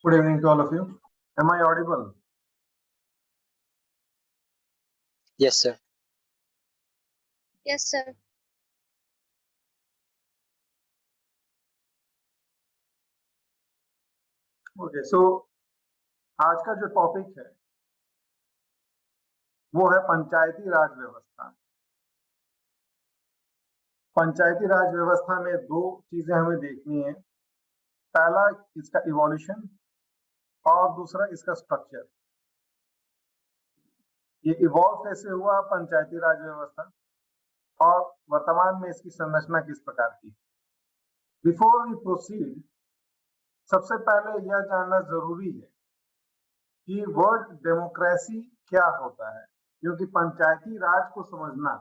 Good evening to all of you. Am I audible? Yes, sir. Yes, sir. Okay, so आज का जो topic है वो है पंचायती राज व्यवस्था। पंचायती राज व्यवस्था में दो चीजें हमें देखनी है। पहला इसका इवोल्यूशन और दूसरा इसका स्ट्रक्चर। ये इवॉल्व कैसे हुआ पंचायती राज व्यवस्था और वर्तमान में इसकी संरचना किस प्रकार की। बिफोर वी प्रोसीड, सबसे पहले यह जानना जरूरी है कि वर्ड डेमोक्रेसी क्या होता है, क्योंकि पंचायती राज को समझना,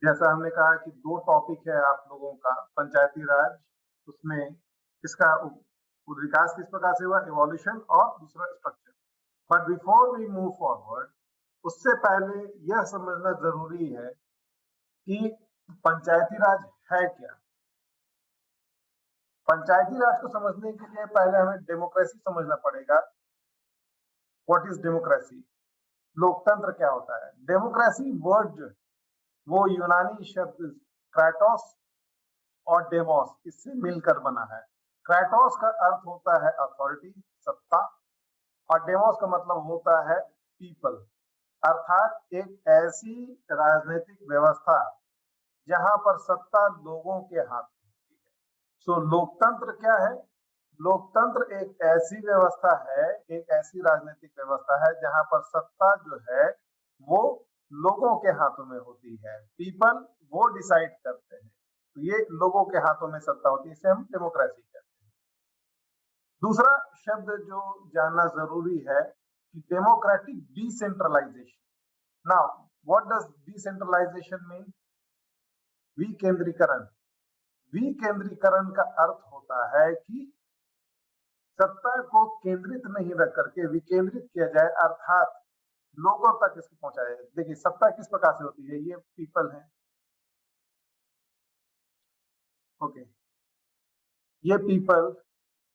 जैसा हमने कहा कि दो टॉपिक है आप लोगों का, पंचायती राज, उसमें इसका विकास किस प्रकार से हुआ, इवोल्यूशन, और दूसरा structure. But before we move forward, उससे पहले यह समझना जरूरी है कि पंचायती राज है क्या। पंचायती राज को समझने के लिए पहले हमें डेमोक्रेसी समझना पड़ेगा। What is democracy? लोकतंत्र क्या होता है? डेमोक्रेसी वर्ड जो है वो यूनानी शब्द क्राटोस और डेमोस, इससे मिलकर बना है। क्राटोस का अर्थ होता है अथॉरिटी, सत्ता, और डेमोस का मतलब होता है पीपल, अर्थात एक ऐसी राजनीतिक व्यवस्था जहां पर सत्ता लोगों के हाथ में होती है। सो लोकतंत्र क्या है? लोकतंत्र एक ऐसी व्यवस्था है, एक ऐसी राजनीतिक व्यवस्था है जहां पर सत्ता जो है वो लोगों के हाथों में होती है। पीपल वो डिसाइड करते हैं, तो ये लोगों के हाथों में सत्ता होती है, इसे हम डेमोक्रेसी कहते हैं। दूसरा शब्द जो जानना जरूरी है कि democratic decentralization. Now what does decentralization mean? विकेंद्रीकरण। विकेंद्रीकरण का अर्थ होता है कि सत्ता को केंद्रित नहीं रख करके विकेंद्रित किया जाए, अर्थात लोगों तक इसको पहुंचाया जाए। देखिए सत्ता किस प्रकार से होती है, ये पीपल है, ओके, ये पीपल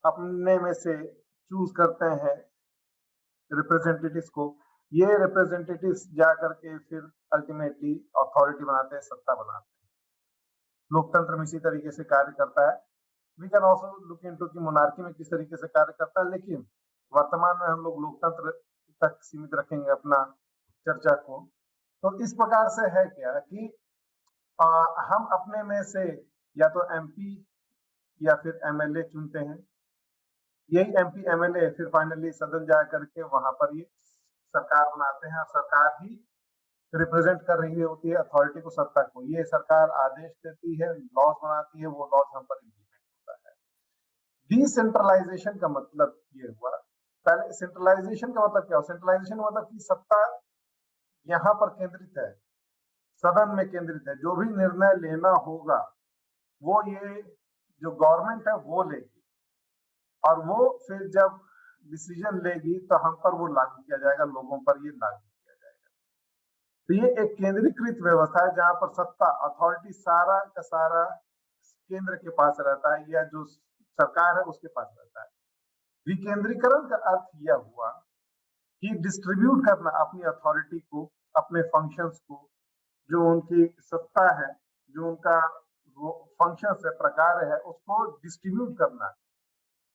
अपने में से चूज करते हैं रिप्रेजेंटेटिव्स को। ये रिप्रेजेंटेटिव्स जा करके फिर अल्टीमेटली अथॉरिटी बनाते हैं, सत्ता बनाते हैं। लोकतंत्र में इसी तरीके से कार्य करता है। We can also look into कि मोनार्की में किस तरीके से कार्य करता है, लेकिन वर्तमान में हम लोग लोकतंत्र तक सीमित रखेंगे अपना चर्चा को। तो इस प्रकार से है क्या कि हम अपने में से या तो एमपी या फिर एमएलए चुनते हैं। यही एमपी एमएलए फिर फाइनली सदन जा करके वहां पर ये सरकार बनाते हैं, और सरकार ही रिप्रेजेंट कर रही होती है अथॉरिटी को, सत्ता को। ये सरकार आदेश देती है, लॉज बनाती है, वो लॉज हम पर इम्प्लीमेंट होता है। डिसेंट्रलाइजेशन का मतलब ये हुआ। पहले सेंट्रलाइजेशन का मतलब क्या हो? सेंट्रलाइजेशन मतलब कि सत्ता यहाँ पर केंद्रित है, सदन में केंद्रित है। जो भी निर्णय लेना होगा वो ये जो गवर्नमेंट है वो लेगी, और वो फिर जब डिसीजन लेगी तो हम पर वो लागू किया जाएगा, लोगों पर ये लागू किया जाएगा। तो ये एक केंद्रीकृत व्यवस्था है जहां पर सत्ता, अथॉरिटी सारा का सारा केंद्र के पास रहता है, या जो सरकार है उसके पास रहता है। विकेंद्रीकरण का अर्थ यह हुआ कि डिस्ट्रीब्यूट करना अपनी अथॉरिटी को, अपने फंक्शंस को, जो उनकी सत्ता है, जो उनका फंक्शंस है, प्रकार है, उसको डिस्ट्रीब्यूट करना,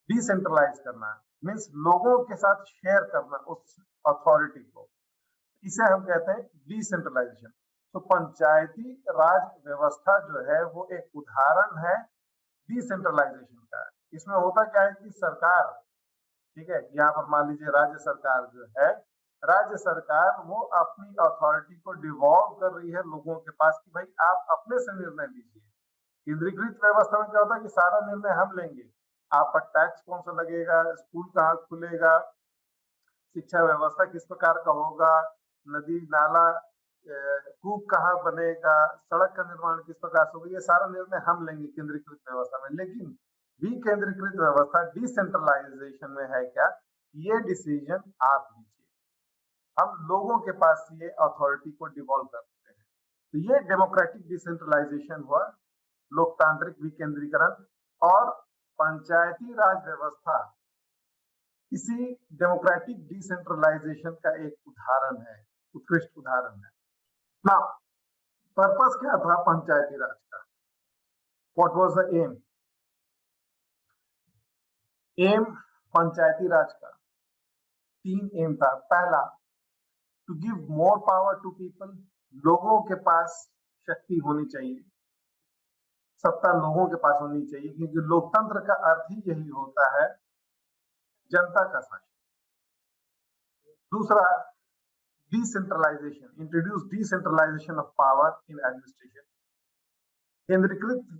डिसेंट्रलाइज करना, मीन्स लोगों के साथ शेयर करना उस अथॉरिटी को। इसे हम कहते हैं डिसेंट्रलाइजेशन। तो पंचायती राज व्यवस्था जो है वो एक उदाहरण है डिसेंट्रलाइजेशन का। इसमें होता क्या है कि सरकार, ठीक है, यहाँ पर मान लीजिए राज्य सरकार जो है, राज्य सरकार वो अपनी अथॉरिटी को डिवॉल्व कर रही है लोगों के पास कि भाई आप अपने से निर्णय लीजिए। केंद्रीकृत व्यवस्था में क्या होता है कि सारा निर्णय हम लेंगे, आप पर टैक्स कौन सा लगेगा, स्कूल कहाँ खुलेगा, शिक्षा व्यवस्था किस प्रकार का होगा, नदी नाला कूप कहाँ बनेगा, सड़क का निर्माण किस प्रकार से होगा, ये सारा निर्णय हम लेंगे केंद्रीकृत व्यवस्था में। लेकिन विकेंद्रीकृत व्यवस्था डिसेंट्रलाइजेशन में है क्या, ये डिसीजन आप लीजिए, हम लोगों के पास ये अथॉरिटी को डिवॉल्व करते हैं। तो ये डेमोक्रेटिक डिसेंट्रलाइजेशन हुआ, लोकतांत्रिक विकेंद्रीकरण। और पंचायती राज व्यवस्था इसी डेमोक्रेटिक डिसेंट्रलाइजेशन का एक उदाहरण है, उत्कृष्ट उदाहरण है ना। पर्पस क्या था पंचायती राज का? What was the aim? Aim panchayati raj का 3 एम था। पहला, to give more power to people, लोगों के पास शक्ति होनी चाहिए, सत्ता लोगों के पास होनी चाहिए, क्योंकि लोकतंत्र का अर्थ ही यही होता है, जनता का शासन। दूसरा, decentralization, introduce decentralization of power in administration. केंद्रीकृत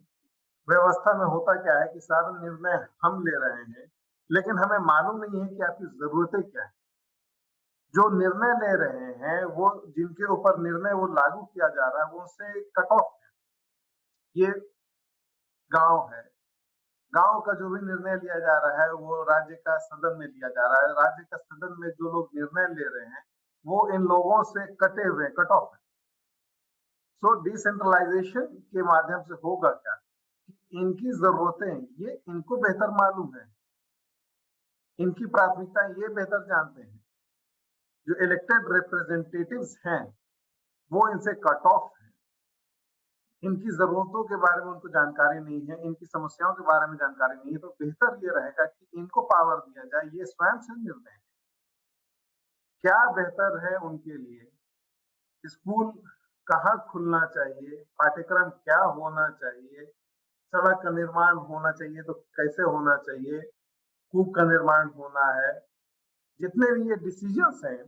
व्यवस्था में होता क्या है कि सारे निर्णय हम ले रहे हैं, लेकिन हमें मालूम नहीं है कि आपकी जरूरतें क्या है। जो निर्णय ले रहे हैं, वो जिनके ऊपर निर्णय वो लागू किया जा रहा है, वो उससे कट ऑफ है। ये गांव है, गांव का जो भी निर्णय लिया जा रहा है वो राज्य का सदन में लिया जा रहा है। राज्य का सदन में जो लोग निर्णय ले रहे हैं वो इन लोगों से कटे हुए, कट ऑफ है। सो डिसेंट्रलाइजेशन के माध्यम से होगा क्या कि इनकी जरूरतें ये इनको बेहतर मालूम है, इनकी प्राथमिकता ये बेहतर जानते हैं। जो इलेक्टेड रिप्रेजेंटेटिव्स हैं वो इनसे कट ऑफ है, इनकी जरूरतों के बारे में उनको जानकारी नहीं है, इनकी समस्याओं के बारे में जानकारी नहीं है। तो बेहतर ये रहेगा कि इनको पावर दिया जाए, ये स्वयं से निर्णय है क्या बेहतर है उनके लिए, स्कूल कहाँ खुलना चाहिए, पाठ्यक्रम क्या होना चाहिए, सड़क का निर्माण होना चाहिए तो कैसे होना चाहिए, कूप का निर्माण होना है। जितने भी ये डिसीजंस हैं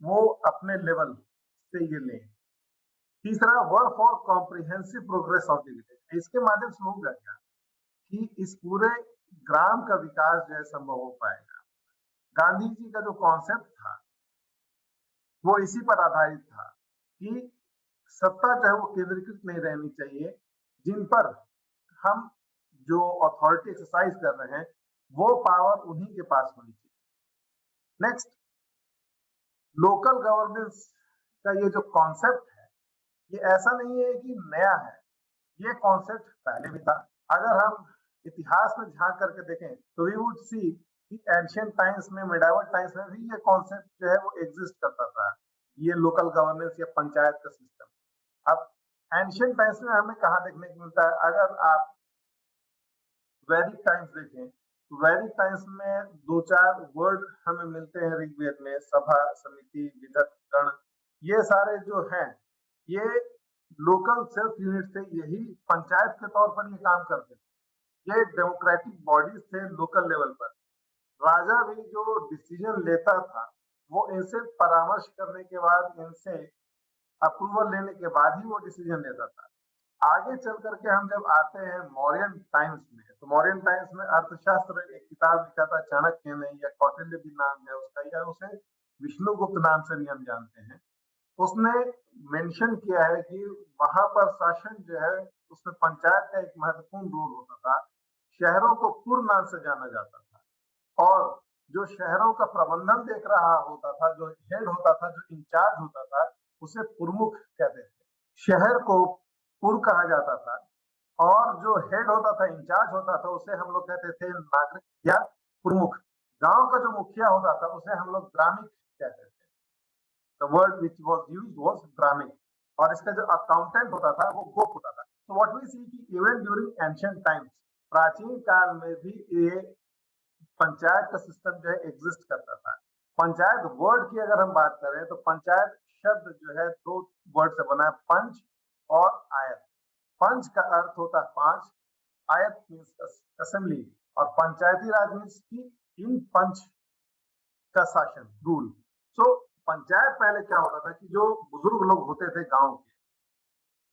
वो अपने लेवल से ये लें। तीसरा, work for comprehensive progress of the village. इसके माध्यम से होगा क्या कि इस पूरे ग्राम का विकास जो है संभव हो पाएगा। गांधी जी का जो कॉन्सेप्ट था वो इसी पर आधारित था कि सत्ता जो है वो केंद्रीकृत नहीं रहनी चाहिए, जिन पर हम जो अथॉरिटी एक्सरसाइज कर रहे हैं वो पावर उन्हीं के पास होनी चाहिए। नेक्स्ट, लोकल गवर्नेंस का ये जो कॉन्सेप्ट है ये ऐसा नहीं है कि नया है, ये कॉन्सेप्ट पहले भी था। अगर हम इतिहास में झांक करके देखें तो वी वुड सी कि एंशिएंट टाइम्स में, मिडाइवल टाइम्स में भी ये कॉन्सेप्ट जो है वो एग्जिस्ट करता था, ये लोकल गवर्नेंस या पंचायत का सिस्टम। अब एंशिएंट टाइम्स में हमें कहाँ देखने को मिलता है? अगर आप वैदिक टाइम्स देखें तो वैदिक टाइम्स में 2-4 वर्ड हमें मिलते हैं ऋग्वेद में, सभा, समिति, विधत, गण। ये सारे जो हैं ये लोकल सेल्फ यूनिट थे, यही पंचायत के तौर पर ये काम करते थे। ये डेमोक्रेटिक बॉडीज थे लोकल लेवल पर। राजा भी जो डिसीजन लेता था वो इनसे परामर्श करने के बाद, इनसे अप्रूवल लेने के बाद ही वो डिसीजन लेता था। आगे चल करके हम जब आते हैं मौर्यन टाइम्स में, तो मौर्यन टाइम्स में अर्थशास्त्र एक किताब लिखा था चाणक्य ने, या कौटिल्य भी नाम है उसका, या उसे विष्णुगुप्त नाम से भी हम जानते हैं। उसने मेंशन किया है कि वहां पर शासन जो है उसमें पंचायत का एक महत्वपूर्ण रोल होता था। शहरों को पुर नाम से जाना जाता था, और जो शहरों का प्रबंधन देख रहा होता था, जो हेड होता था, जो इंचार्ज होता था, उसे पुरमुख कहते थे। शहर को पुर कहा जाता था, और जो हेड होता था, इंचार्ज होता था, उसे हम लोग कहते थे नागरिक या प्रमुख। गांव का जो मुखिया होता था उसे हम लोग ग्रामिक कहते थे। The word which was used was ग्रामिक, और इसका जो अकाउंटेंट होता था वो गोप होता था। So what we see कि even during ancient times, प्राचीन काल में भी ये पंचायत का सिस्टम जो है एग्जिस्ट करता था। पंचायत वर्ड की अगर हम बात करें तो पंचायत शब्द जो है 2 वर्ड से बना है, पंच और आयत। पंच का अर्थ होता है 5, आयत मीन्स असेंबली, और पंचायती राज मीन्स की इन पंच का शासन, रूल। सो पंचायत पहले क्या होता था कि जो बुजुर्ग लोग होते थे गांव के,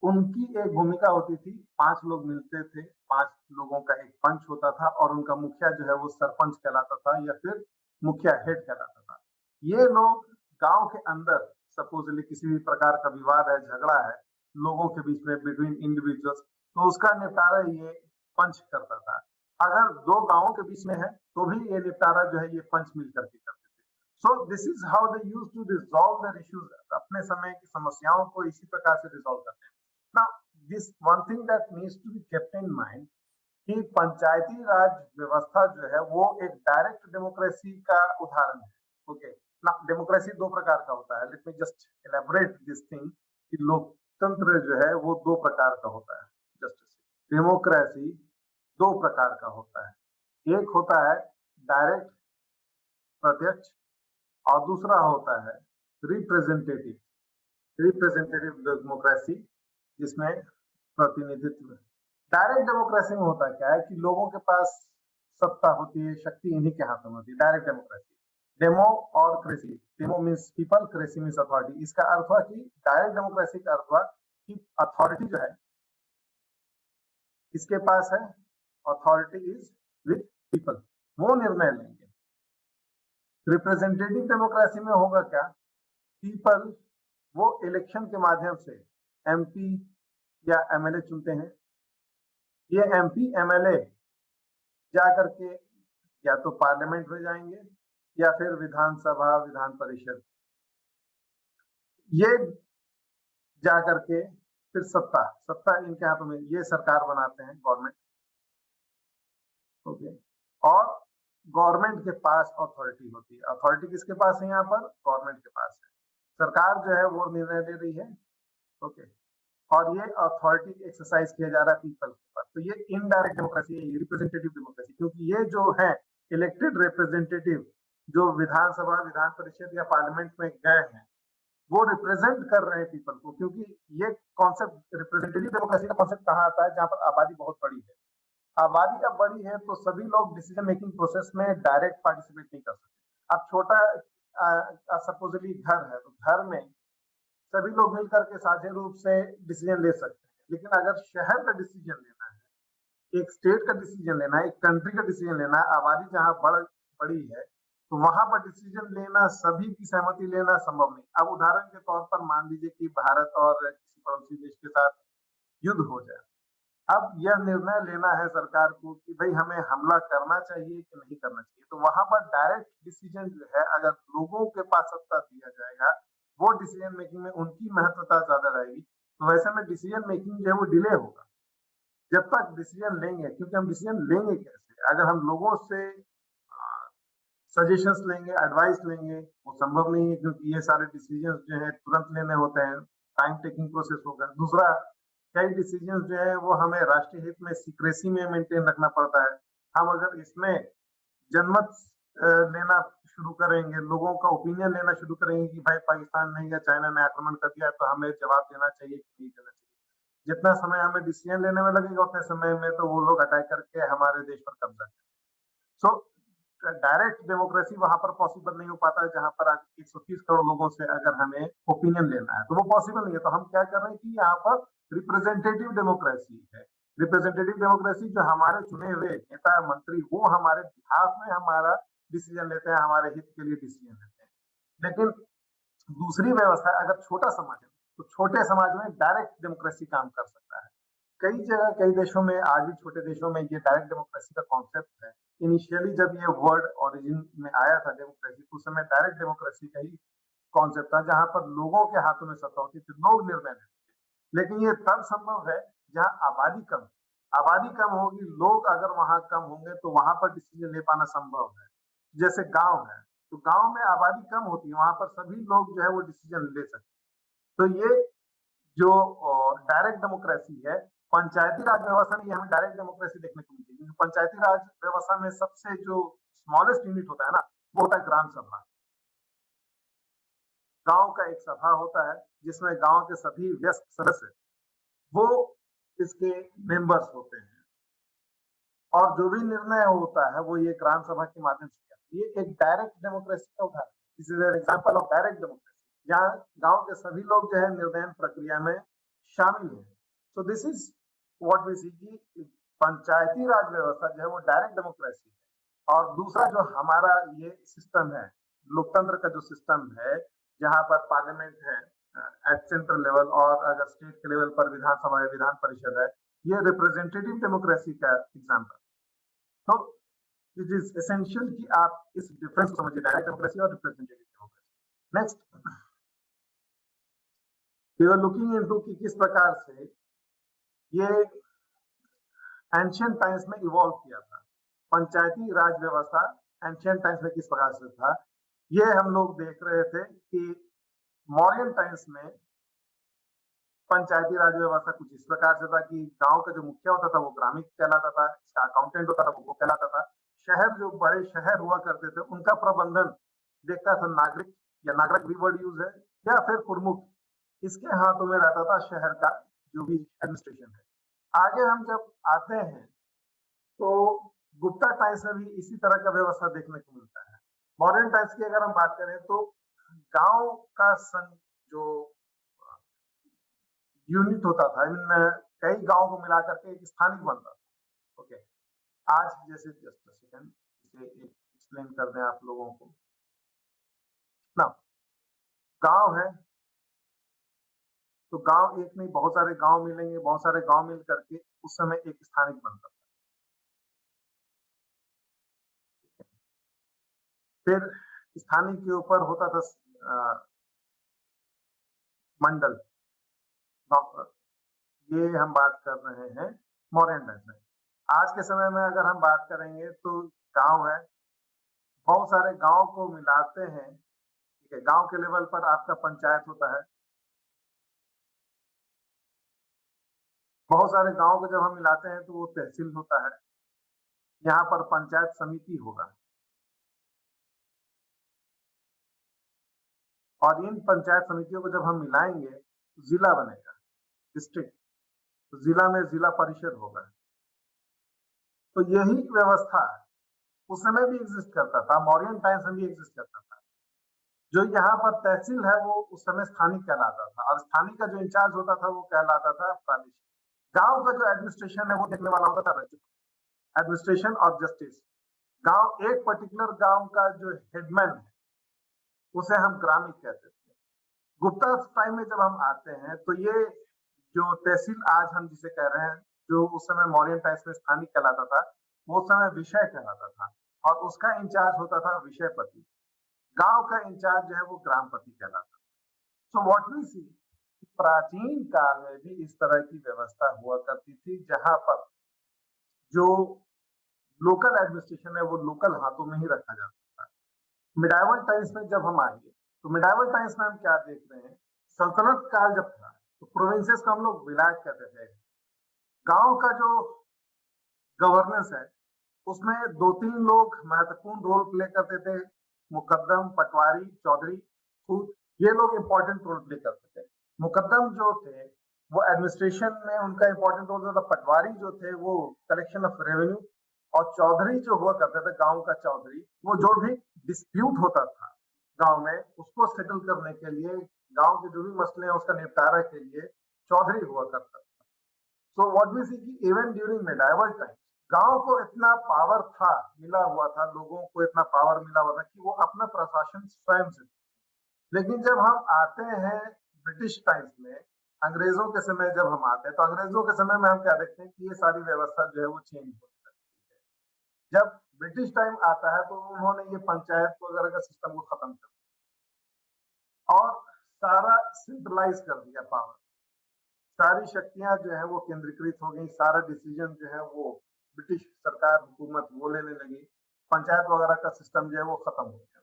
उनकी एक भूमिका होती थी। 5 लोग मिलते थे, 5 लोगों का एक पंच होता था, और उनका मुखिया जो है वो सरपंच कहलाता था, या फिर मुखिया हेड कहलाता था। ये लोग गांव के अंदर सपोजली किसी भी प्रकार का विवाद है, झगड़ा है लोगों के बीच में, बिटवीन इंडिविजुअल्स, तो उसका निपटारा ये पंच करता था। अगर 2 गांवों के बीच में है तो भी ये निपटारा जो है ये पंच मिल करके करते थे। So this is how they used to resolve their issues. अपने समय की समस्याओं को इसी प्रकार से रिजॉल्व करते हैं। Now this one thing that needs to be kept in mind, कि पंचायती राज व्यवस्था जो है वो एक डायरेक्ट डेमोक्रेसी का उदाहरण है। ओके, ना डेमोक्रेसी दो प्रकार का होता है। Let me just elaborate this thing कि लोकतंत्र जो है वो दो प्रकार का होता है। जस्ट डेमोक्रेसी दो प्रकार का होता है। एक होता है डायरेक्ट प्रत्यक्ष और दूसरा होता है रिप्रेजेंटेटिव डेमोक्रेसी, जिसमें प्रतिनिधित्व। डायरेक्ट डेमोक्रेसी में होता क्या है कि लोगों के पास सत्ता होती है, शक्ति इन्हीं के हाथों में होती है। डायरेक्ट डेमोक्रेसी, डेमो और cracy, demo means people, cracy means authority. इसका अर्थ हुआ कि डायरेक्ट डेमोक्रेसी का अर्थ हुआ कि अथॉरिटी जो है किसके पास है, अथॉरिटी इज विद पीपल, वो निर्णय लेंगे। रिप्रेजेंटेटिव डेमोक्रेसी में होगा क्या, पीपल वो इलेक्शन के माध्यम से एमपी या एमएलए चुनते हैं। ये एमपी एमएलए जा करके या तो पार्लियामेंट में जाएंगे या फिर विधानसभा विधान परिषद, ये जा करके फिर सत्ता इनके हाथों में, ये सरकार बनाते हैं, गवर्नमेंट। ओके, और गवर्नमेंट के पास अथॉरिटी होती है। अथॉरिटी किसके पास है, यहाँ पर गवर्नमेंट के पास है। सरकार जो है वो निर्णय ले रही है। ओके, और ये अथॉरिटी एक्सरसाइज किया जा रहा है पीपल के पास। तो ये इनडायरेक्ट डेमोक्रेसी है, ये रिप्रेजेंटेटिव डेमोक्रेसी, क्योंकि ये जो है इलेक्टेड रिप्रेजेंटेटिव जो विधानसभा विधान परिषद या पार्लियामेंट में गए हैं, वो रिप्रेजेंट कर रहे हैं पीपल को। क्योंकि ये कॉन्सेप्ट रिप्रेजेंटेटिव डेमोक्रेसी का कॉन्सेप्ट कहाँ आता है, जहां पर आबादी बहुत बड़ी है। आबादी जब बड़ी है तो सभी लोग डिसीजन मेकिंग प्रोसेस में डायरेक्ट पार्टिसिपेट नहीं कर सकते। अब छोटा सपोजली घर है, तो घर में सभी लोग मिलकर के साझे रूप से डिसीजन ले सकते हैं। लेकिन अगर शहर का डिसीजन लेना है, एक स्टेट का डिसीजन लेना है, एक कंट्री का डिसीजन लेना है, आबादी जहां बड़ी है, तो वहां पर डिसीजन लेना, सभी की सहमति लेना संभव नहीं। अब उदाहरण के तौर पर मान लीजिए कि भारत और किसी पड़ोसी देश के साथ युद्ध हो जाए। अब यह निर्णय लेना है सरकार को कि भाई हमें हमला करना चाहिए कि नहीं करना चाहिए। तो वहां पर डायरेक्ट डिसीजन जो है, अगर लोगों के पास सत्ता दिया जाएगा, वो डिसीजन मेकिंग में उनकी महत्वता ज्यादा रहेगी। तो वैसे में डिसीजन मेकिंग जो है वो डिले होगा जब तक डिसीजन लेंगे। क्योंकि हम डिसीजन लेंगे कैसे, अगर हम लोगों से सजेशंस लेंगे, एडवाइस लेंगे, वो संभव नहीं है, क्योंकि ये सारे डिसीजंस जो है तुरंत लेने होते हैं, टाइम टेकिंग प्रोसेस होगा। दूसरा, कई डिसीजंस जो है वो हमें राष्ट्रीय हित में सीक्रेसी में मेंटेन रखना पड़ता है। हम अगर इसमें जनमत लेना शुरू करेंगे, लोगों का ओपिनियन लेना शुरू करेंगे कि भाई पाकिस्तान ने या चाइना ने आक्रमण कर दिया तो हमें जवाब देना चाहिए कि नहीं देना चाहिए, जितना समय हमें डिसीजन लेने में लगेगा उतने समय में तो वो लोग अटैक करके हमारे देश पर कब्जा करेंगे। सो डायरेक्ट डेमोक्रेसी वहां पर पॉसिबल नहीं हो पाता है, जहां पर 130 करोड़ लोगों से अगर हमें ओपिनियन लेना है तो वो पॉसिबल नहीं है। तो हम क्या कर रहे हैं कि यहाँ पर रिप्रेजेंटेटिव डेमोक्रेसी है। रिप्रेजेंटेटिव डेमोक्रेसी जो हमारे चुने हुए नेता मंत्री, वो हमारे बिहाफ में हमारा डिसीजन लेते हैं, हमारे हित के लिए डिसीजन लेते हैं। लेकिन दूसरी व्यवस्था, अगर छोटा समाज है तो छोटे समाज में डायरेक्ट डेमोक्रेसी काम कर सकता है। कई जगह, कई देशों में, आज भी छोटे देशों में ये डायरेक्ट डेमोक्रेसी का कॉन्सेप्ट है। इनिशियली जब ये वर्ड ओरिजिन में आया था डेमोक्रेसी, उस समय डायरेक्ट डेमोक्रेसी का ही कॉन्सेप्ट था, जहां पर लोगों के हाथों में सत्ता होती थी, लोग निर्णय लेते थे। लेकिन ये तब संभव है जहां आबादी कम होगी, लोग अगर वहां कम होंगे तो वहां पर डिसीजन ले पाना संभव है। जैसे गांव है, तो गांव में आबादी कम होती है, वहां पर सभी लोग जो है वो डिसीजन ले सकते हैं। तो ये जो डायरेक्ट डेमोक्रेसी है, पंचायती राज व्यवस्था में हमें डायरेक्ट डेमोक्रेसी देखने को मिलती है। क्योंकि पंचायती राज व्यवस्था में सबसे जो स्मॉलेस्ट यूनिट होता है ना, वो होता है ग्राम सभा। गांव का एक सभा होता है जिसमें गांव के सभी व्यस्त सदस्य वो इसके मेंबर्स होते हैं, और जो भी निर्णय होता है वो ये ग्राम सभा के माध्यम से किया। ये एक डायरेक्ट डेमोक्रेसी का उदाहरण, this is an example of direct democracy, जहां गांव के सभी लोग जो है निर्णय प्रक्रिया में शामिल हैं। So this is what we see कि पंचायती राज व्यवस्था जो है वो डायरेक्ट डेमोक्रेसी है। और दूसरा जो हमारा ये सिस्टम है, लोकतंत्र का जो सिस्टम है, जहां पर पार्लियामेंट है एट सेंट्रल लेवल, और अगर स्टेट के लेवल पर विधानसभा है, विधान परिषद है, ये रिप्रेजेंटेटिव डेमोक्रेसी का एग्जाम्पल। तो इट इज एसेंशियल कि आप इस डिफरेंस को समझिए, डायरेक्ट डेमोक्रेसी और representative democracy. Next, we are looking into कि किस प्रकार से ये एंशियंट टाइम्स में इवॉल्व किया था। पंचायती राज व्यवस्था एंशियंट टाइम्स में किस प्रकार से था, ये हम लोग देख रहे थे कि मौर्यन टाइम्स में पंचायती राज व्यवस्था कुछ इस प्रकार से था कि गांव का जो मुखिया होता था वो ग्रामीण कहलाता था, इसका अकाउंटेंट होता था वो कहलाता था। शहर, जो बड़े शहर हुआ करते थे, उनका प्रबंधन देखता था नागरिक, या नागरिक भी वर्ड यूज है, या फिर प्रमुख, इसके हाथों में रहता था शहर का जो भी एडमिनिस्ट्रेशन है। आगे हम जब आते हैं तो गुप्ता टाइम्स में भी इसी तरह का व्यवस्था देखने को मिलता है। मॉडर्न टाइम्स की अगर हम बात करें तो गांव का संघ जो यूनिट होता था, इन कई गांव को मिलाकर के एक स्थानिक बनता था। ओके, आज जैसे जस्ट सेकंड इसे एक्सप्लेन कर दें आप लोगों को ना। गांव है तो गांव एक नहीं, बहुत सारे गांव मिलेंगे, बहुत सारे गांव मिल करके उस समय एक स्थानिक बनता था। फिर स्थानिक के ऊपर होता था मंडल। ये हम बात कर रहे हैं मॉडर्न टाइम्स में। आज के समय में अगर हम बात करेंगे तो गांव है, बहुत सारे गांव को मिलाते हैं, ठीक है। गांव के लेवल पर आपका पंचायत होता है, बहुत सारे गांव को जब हम मिलाते हैं तो वो तहसील होता है, यहाँ पर पंचायत समिति होगा, और इन पंचायत समितियों को जब हम मिलाएंगे तो जिला बनेगा, डिस्ट्रिक्ट। तो जिला में जिला परिषद होगा। तो यही व्यवस्था उस समय भी एग्जिस्ट करता था, मौर्यन टाइम्स में भी एग्जिस्ट करता था। जो यहाँ पर तहसील है वो उस समय स्थानिक कहलाता था, और स्थानिक का जो इंचार्ज होता था वो कहलाता था प्रादेशिक। गांव का जो एडमिनिस्ट्रेशन है वो देखने वाला होता था रजिस्ट्री, एडमिनिस्ट्रेशन और जस्टिस। गांव, एक पर्टिकुलर गांव का जो हेडमैन है उसे हम ग्रामिक कहते थे। गुप्ता टाइम में जब हम आते हैं तो ये जो तहसील आज हम जिसे कह रहे हैं, जो उस समय मौर्यन टाइम्स में स्थानिक कहलाता था, वो उस समय विषय कहलाता था, और उसका इंचार्ज होता था विषयपति। गांव का इंचार्ज जो है वो ग्रामपति कहलाता था। सो व्हाट वी सी, प्राचीन काल में भी इस तरह की व्यवस्था हुआ करती थी, जहां पर जो लोकल एडमिनिस्ट्रेशन है वो लोकल हाथों में ही रखा जाता था। मिडाइवल टाइम्स में जब हम आएंगे तो मिडाइवल टाइम्स में हम क्या देख रहे हैं, सल्तनत काल जब था तो प्रोविंसेस को हम लोग विलायत कहते थे। गांव का जो गवर्नेंस है उसमें दो तीन लोग महत्वपूर्ण रोल प्ले करते थे, मुकद्दम, पटवारी, चौधरी, खूत, ये लोग इंपॉर्टेंट रोल प्ले करते थे। मुकद्दम जो थे वो एडमिनिस्ट्रेशन में उनका इंपॉर्टेंट रोल था, पटवारी जो थे वो कलेक्शन ऑफ रेवेन्यू, और चौधरी जो हुआ करते थे, गांव का चौधरी, वो जो भी डिस्प्यूट होता था गांव में उसको सेटल करने के लिए, गांव के जो भी मसले हैं उसका निपटारा के लिए चौधरी हुआ करता था। सो व्हाट वी सी कि इवन ड्यूरिंग मेडाइवल टाइम गांव को इतना पावर था, मिला हुआ था, लोगों को इतना पावर मिला हुआ था कि वो अपना प्रशासन स्वयं से। लेकिन जब हम आते हैं ब्रिटिश टाइम्स में, अंग्रेजों के समय जब हम आते हैं तो अंग्रेजों के समय में हम क्या देखते हैं कि ये सारी व्यवस्था जो है वो चेंज होने लगती है। जब ब्रिटिश टाइम आता है तो उन्होंने ये पंचायत वगैरह का सिस्टम को खत्म कर दिया और सारा सेंट्रलाइज कर दिया पावर। सारी शक्तियां जो है वो केंद्रीकृत हो गई, सारा डिसीजन जो है वो ब्रिटिश सरकार, हुकूमत वो लेने लगी, पंचायत वगैरह का सिस्टम जो है वो खत्म हो गया।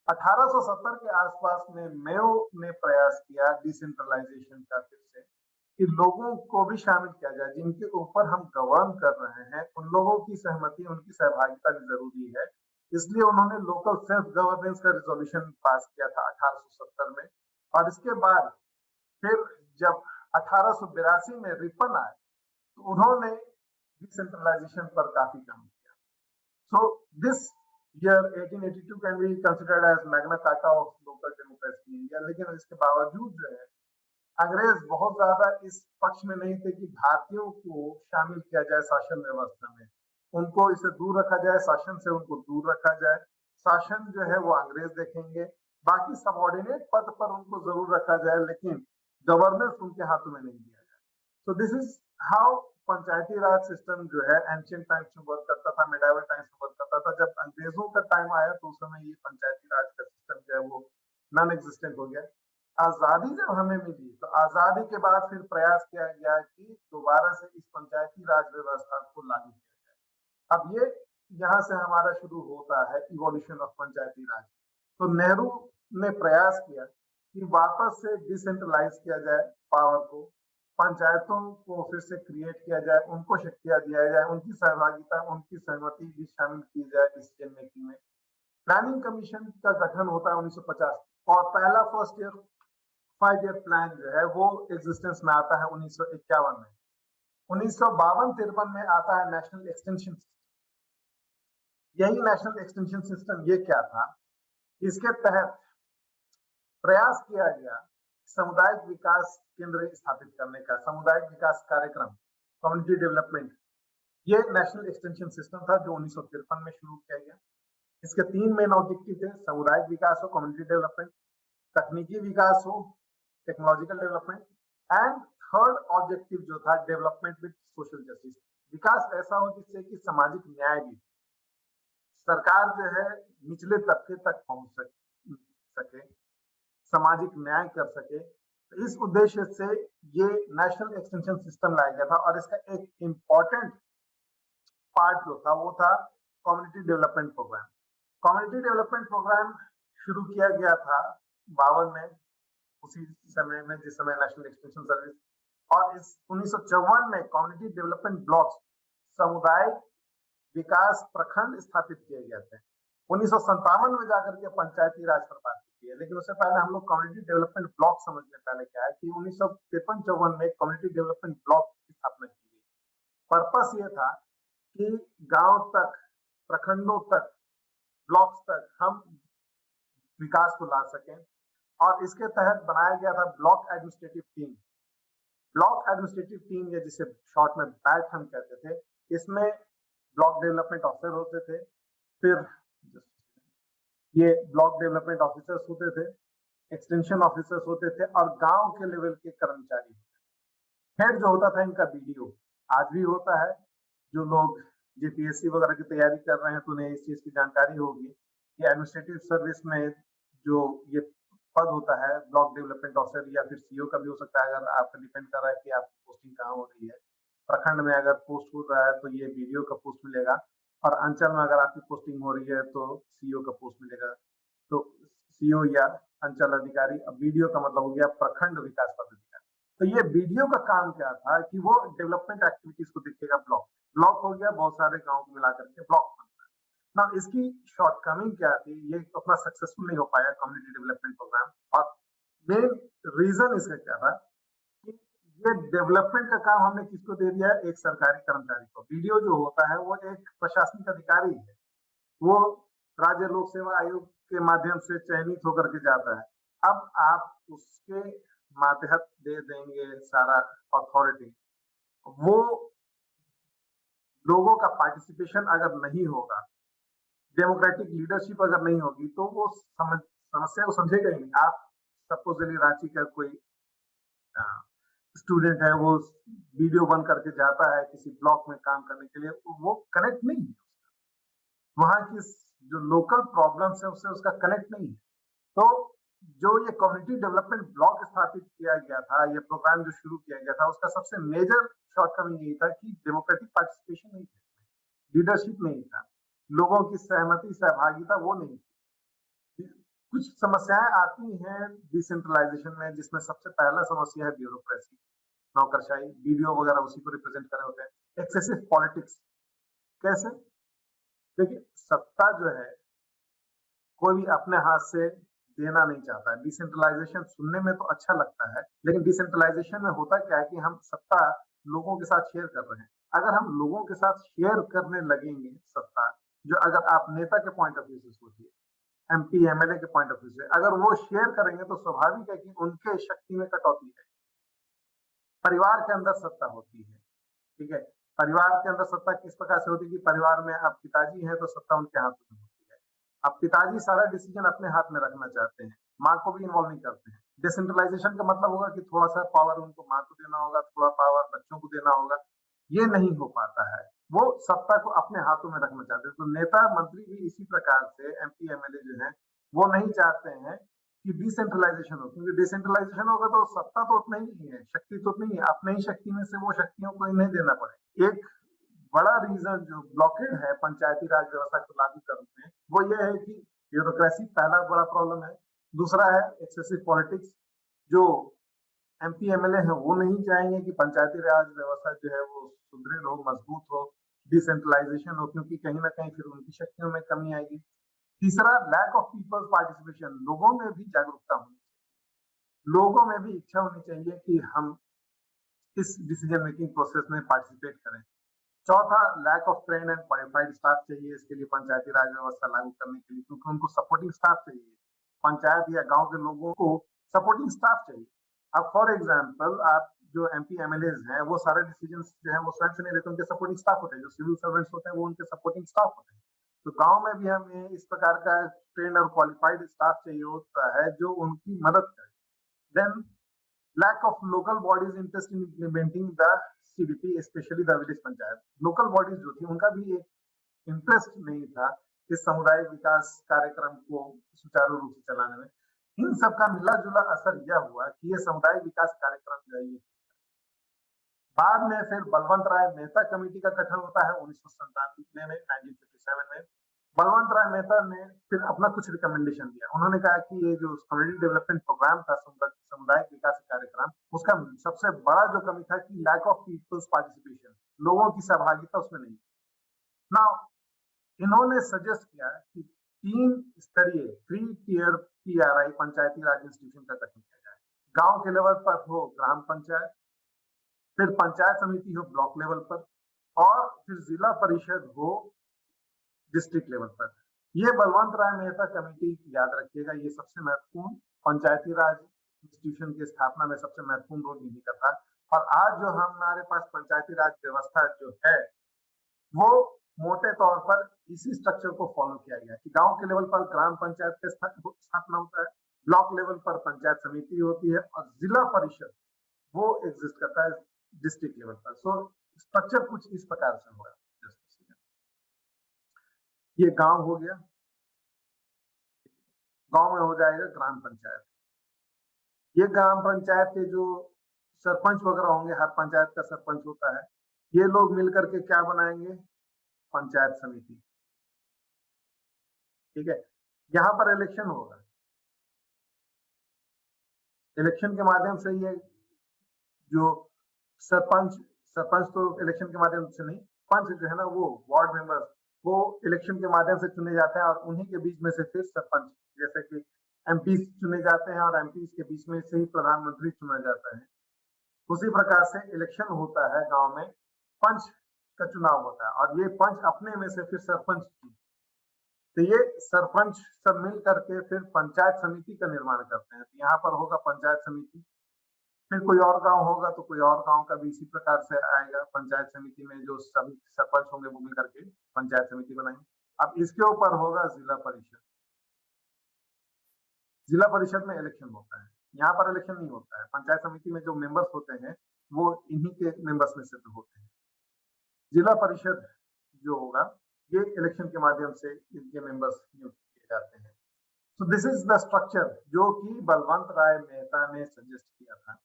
1870 के आसपास में मेयो ने प्रयास किया डिसेंट्रलाइजेशन का, फिर से कि लोगों को भी शामिल किया जाए, जिनके ऊपर हम गवर्न कर रहे हैं उन लोगों की सहमति, उनकी सहभागिता भी जरूरी है। इसलिए उन्होंने लोकल सेल्फ गवर्नेंस का रिजोल्यूशन पास किया था 1870 में, और इसके बाद फिर जब 1882 में रिपन आए तो उन्होंने डिसेंट्रलाइजेशन पर काफी काम किया। So this year 1882 can be considered as Magna Carta of local democracy in India. लेकिन इसके बावजूद जो है अंग्रेज बहुत ज्यादा इस पक्ष में नहीं थे कि भारतीयों को शामिल किया जाए शासन व्यवस्था में, उनको इसे दूर रखा जाए, शासन से उनको दूर रखा जाए। शासन जो है वो अंग्रेज देखेंगे, बाकी सबऑर्डिनेट पद पर उनको जरूर रखा जाए, लेकिन गवर्नेंस उनके हाथों में नहीं दिया जाए। सो this is how Panchayati raj system जो है एंशिएंट टाइम्स में वर्क करता था, मिडाइवल टाइम्स में वर्क करता था। जब अंग्रेजों का टाइम आया तो उस समय ये पंचायती राज का सिस्टम जो है वो नॉन एग्जिस्टेंट हो गया। आजादी जब हमें मिली तो आजादी के बाद फिर प्रयास किया गया कि दोबारा से इस पंचायती राज व्यवस्था को लागू किया जाए। अब ये यहाँ से हमारा शुरू होता है इवोल्यूशन ऑफ पंचायती राज। तो नेहरू ने प्रयास किया कि वापस से डिसेंट्रलाइज किया जाए पावर को, पंचायतों को फिर से क्रिएट किया जाए, उनको शक्तियां दिया जाए, उनकी सहभागिता, उनकी सहमति भी शामिल की जाए डिसीजन मेकिंग में। प्लानिंग कमीशन का गठन होता है 1950 और पहला फर्स्ट ईयर 5 ईयर प्लान जो है वो एग्जिस्टेंस में आता है 1951 में। 1952-53 में आता है नेशनल एक्सटेंशन सिस्टम। यही नेशनल एक्सटेंशन सिस्टम ये क्या था, इसके तहत प्रयास किया गया सामुदायिक विकास केंद्र स्थापित करने का, सामुदायिक विकास कार्यक्रम, कम्युनिटी डेवलपमेंट। ये नेशनल एक्सटेंशन सिस्टम था जो 1953 में शुरू किया गया। इसके 3 मेन ऑब्जेक्टिव थे, सामुदायिक विकास हो, कम्युनिटी डेवलपमेंट, तकनीकी विकास हो, technological development, and third objective जो था डेवलपमेंट विद सोशल जस्टिस। विकास ऐसा हो जिससे कि सामाजिक न्याय भी, सरकार जो है निचले तबके तक पहुंच सके, सामाजिक न्याय कर सके। तो इस उद्देश्य से ये नेशनल एक्सटेंशन सिस्टम लाया गया था और इसका एक इंपॉर्टेंट पार्ट जो था वो था community development programme. Community development programme शुरू किया गया था 52 में, उसी समय में जिस समय नेशनल एक्सटेंशन सर्विस, और इस 1954 में कम्युनिटी डेवलपमेंट ब्लॉक्स, सामुदायिक विकास प्रखंड स्थापित किए गए थे। 1957 में जाकर के पंचायती राज पर बात की है, लेकिन उससे पहले हम लोग कम्युनिटी डेवलपमेंट ब्लॉक समझने पहले क्या है कि 1953-54 में कम्युनिटी डेवलपमेंट ब्लॉक की स्थापना की गई। पर्पस ये था कि गांव तक, प्रखंडों तक, ब्लॉक्स तक हम विकास को ला सकें, और इसके तहत बनाया गया था block administrative team. Block administrative team या जिसे शॉर्ट में बैट हम कहते थे, इसमें ब्लॉक डेवलपमेंट ऑफिसर होते थे, फिर ये ब्लॉक डेवलपमेंट ऑफिसर्स होते थे, एक्सटेंशन ऑफिसर्स होते थे, और गांव के लेवल के कर्मचारी। हेड जो होता था इनका बीडीओ, आज भी होता है। जो लोग जेपीएससी वगैरह की तैयारी कर रहे हैं तो उन्हें इस चीज की जानकारी होगी कि एडमिनिस्ट्रेटिव सर्विस में जो ये पद होता है ब्लॉक डेवलपमेंट ऑफिसर या फिर सीईओ का भी हो सकता है, अगर आपका डिपेंड कर रहा है कि आपकी पोस्टिंग कहाँ हो रही है। प्रखंड में अगर पोस्ट हो रहा है तो ये बीडीओ का पोस्ट मिलेगा, और अंचल में अगर आपकी पोस्टिंग हो रही है तो सीईओ का पोस्ट मिलेगा। तो सीईओ या अंचल अधिकारी, अब बीडीओ का मतलब हो गया प्रखंड विकास पदाधिकारी। तो ये बीडीओ का काम क्या था कि वो डेवलपमेंट एक्टिविटीज को देखेगा। ब्लॉक हो गया, बहुत सारे गांव को मिलाकर के ब्लॉक बनता है ना। इसकी शॉर्टकमिंग क्या थी, ये अपना सक्सेसफुल नहीं हो पाया कम्युनिटी डेवलपमेंट प्रोग्राम, और मेन रीजन इसका क्या था कि ये डेवलपमेंट का काम हमने किसको दे दिया, एक सरकारी कर्मचारी को। बीडीओ जो होता है वो एक प्रशासनिक अधिकारी है, वो राज्य लोक सेवा आयोग के माध्यम से चयनित होकर के जाता है। अब आप उसके मातहत दे देंगे सारा अथॉरिटी, वो लोगों का पार्टिसिपेशन अगर नहीं होगा, डेमोक्रेटिक लीडरशिप अगर नहीं होगी, तो वो समस्या को समझेगा ही नहीं। आप सपोजली रांची का कोई स्टूडेंट है, वो वीडियो बन करके जाता है किसी ब्लॉक में काम करने के लिए, वो कनेक्ट नहीं है, वहां की जो लोकल प्रॉब्लम्स है उससे उसका कनेक्ट नहीं है। तो जो ये कम्युनिटी डेवलपमेंट ब्लॉक स्थापित किया गया था, ये प्रोग्राम जो शुरू किया गया था, उसका सबसे मेजर शॉर्टकमिंग यही था कि डेमोक्रेटिक पार्टिसिपेशन नहीं था, लीडरशिप नहीं था, लोगों की सहमति सहभागिता वो नहीं थी। कुछ समस्याएं आती हैं डिसेंट्रलाइजेशन में, जिसमें सबसे पहला समस्या है ब्यूरोक्रेसी, नौकरशाही। बीडीओ वगैरह उसी को रिप्रेजेंट कर रहे होते हैं। Excessive politics. कैसे? देखिए, सत्ता जो है कोई भी अपने हाथ से देना नहीं चाहता है। डिसेंट्रलाइजेशन सुनने में तो अच्छा लगता है, लेकिन डिसेंट्रलाइजेशन में होता क्या है कि हम सत्ता लोगों के साथ शेयर कर रहे हैं। अगर हम लोगों के साथ शेयर करने लगेंगे सत्ता, जो अगर आप नेता के पॉइंट ऑफ व्यू से सोचिए, एमपी एमएलए के पॉइंट ऑफ व्यू से अगर वो शेयर करेंगे तो स्वाभाविक है कि उनके शक्ति में कटौती है। परिवार के अंदर सत्ता होती है, ठीक है। परिवार के अंदर सत्ता किस प्रकार से होती है कि परिवार में अब पिताजी है तो सत्ता उनके हाथ में होती है। अब पिताजी सारा डिसीजन अपने हाथ में रखना चाहते हैं, माँ को भी इन्वॉल्व नहीं करते हैं। डिसेंट्रलाइजेशन का मतलब होगा कि थोड़ा सा पावर उनको माँ को देना होगा, थोड़ा पावर बच्चों को देना होगा। ये नहीं हो पाता है, वो सत्ता को अपने हाथों में रखना चाहते हैं। तो नेता मंत्री भी इसी प्रकार से, एमपी एमएलए जो है वो नहीं चाहते हैं कि डिसेंट्रलाइजेशन हो, क्योंकि डिसेंट्रलाइजेशन होगा तो सत्ता तो उतना ही नहीं है, शक्ति तो उतनी ही है, अपने ही शक्ति में से वो शक्तियों को इन्हें देना पड़े। एक बड़ा रीजन जो ब्लॉकेड है पंचायती राज व्यवस्था को लागू करने में, वो ये है कि ब्यूरोक्रेसी पहला बड़ा प्रॉब्लम है। दूसरा है एक्सेसिव पॉलिटिक्स। जो एमपी एमएलए है वो नहीं चाहेंगे कि पंचायती राज व्यवस्था जो है वो सुदृढ़ हो, मजबूत हो, डिसेंट्रलाइजेशन हो, क्योंकि कहीं ना कहीं फिर उनकी शक्तियों में कमी आएगी। तीसरा, लैक ऑफ पीपल्स पार्टिसिपेशन। लोगों में भी जागरूकता होनी चाहिए, लोगों में भी इच्छा होनी चाहिए कि हम इस डिसीजन मेकिंग प्रोसेस में पार्टिसिपेट करें। चौथा, lack of train and qualified staff चाहिए इसके लिए, पंचायती राज व्यवस्था लागू करने के लिए, क्योंकि उनको सपोर्टिंग स्टाफ चाहिए। पंचायत या गांव के लोगों को सपोर्टिंग स्टाफ चाहिए। अब फॉर एग्जांपल, आप जो एमपी एमएलए हैं वो सारे डिसीजन जो है वो स्वयं से नहीं लेते, उनके सपोर्टिंग स्टाफ होते हैं, जो सिविल सर्वेंट्स होते हैं वो उनके सपोर्टिंग स्टाफ होते हैं। तो गांव में भी हमें इस प्रकार का ट्रेंड और क्वालिफाइड स्टाफ चाहिए होता है जो उनकी मदद करे। Then lack of local bodies interest in implementing the CDP, especially the village panchayat. Local bodies जो थी उनका भी एक इंटरेस्ट नहीं था इस सामुदायिक विकास कार्यक्रम को सुचारू रूप से चलाने में। इन सब का मिला जुला असर यह हुआ कि ये सामुदायिक विकास कार्यक्रम जो है ये बाद में फिर बलवंत राय मेहता कमेटी का गठन होता है 1997 में, 1957 में। बलवंत राय मेहता ने फिर अपना कुछ रिकमेंडेशन दिया। उन्होंने कहा कि ये जो कम्युनिटी डेवलपमेंट प्रोग्राम था, सामुदायिक विकास कार्यक्रम, उसका सबसे बड़ा जो कमी था कि लैक ऑफ पीपल्स पार्टिसिपेशन, लोगों की सहभागिता उसमें नहीं। नाउ इन्होंने सजेस्ट किया कि 3 स्तरीय 3 टियर पीआरआई पंचायती राज इंस्टीट्यूशन का गठन किया जाए। गांव के लेवल पर हो ग्राम पंचायत, फिर पंचायत समिति हो ब्लॉक लेवल पर, और फिर जिला परिषद हो डिस्ट्रिक्ट लेवल पर। ये बलवंत राय मेहता कमेटी याद रखिएगा, ये सबसे महत्वपूर्ण पंचायती राज इंस्टीट्यूशन की स्थापना में सबसे महत्वपूर्ण रोल इन्हीं का था। और आज जो हमारे पास पंचायती राज व्यवस्था जो है वो मोटे तौर पर इसी स्ट्रक्चर को फॉलो किया गया कि गांव के लेवल पर ग्राम पंचायत का स्थापना होता है, ब्लॉक लेवल पर पंचायत समिति होती है, और जिला परिषद वो एग्जिस्ट करता है डिस्ट्रिक्ट लेवल पर। सो स्ट्रक्चर कुछ इस प्रकार से होगा। ये गांव हो गया, गांव में हो जाएगा ग्राम पंचायत। ये ग्राम पंचायत के जो सरपंच वगैरह होंगे, हर पंचायत का सरपंच होता है, ये लोग मिलकर के क्या बनाएंगे, पंचायत समिति। ठीक है, यहां पर इलेक्शन होगा, इलेक्शन के माध्यम से ये जो सरपंच तो इलेक्शन के माध्यम से नहीं, पंच जो है ना वो वार्ड मेंबर्स वो इलेक्शन के माध्यम से चुने जाते हैं, और उन्हीं के बीच में से फिर सरपंच, जैसे कि एमपी चुने जाते हैं और एमपी के बीच में से ही प्रधानमंत्री चुना जाता है, उसी प्रकार से इलेक्शन होता है गांव में, पंच का चुनाव होता है, और ये पंच अपने में से फिर सरपंच, तो ये सरपंच सब मिल करके फिर पंचायत समिति का निर्माण करते हैं। तो यहाँ पर होगा पंचायत समिति, फिर कोई और गांव होगा तो कोई और गांव का भी इसी प्रकार से आएगा, पंचायत समिति में जो सभी सरपंच होंगे वो मिल करके पंचायत समिति बनाएंगे। अब इसके ऊपर होगा जिला परिषद। जिला परिषद में इलेक्शन होता है, यहाँ पर इलेक्शन नहीं होता है। पंचायत समिति में जो मेंबर्स होते हैं वो इन्हीं के मेंबर्स में से होते हैं। जिला परिषद जो होगा ये इलेक्शन के माध्यम से इनके मेंबर्स नियुक्त किए जाते हैं। So this is the structure जो कि बलवंत राय मेहता ने सजेस्ट किया था,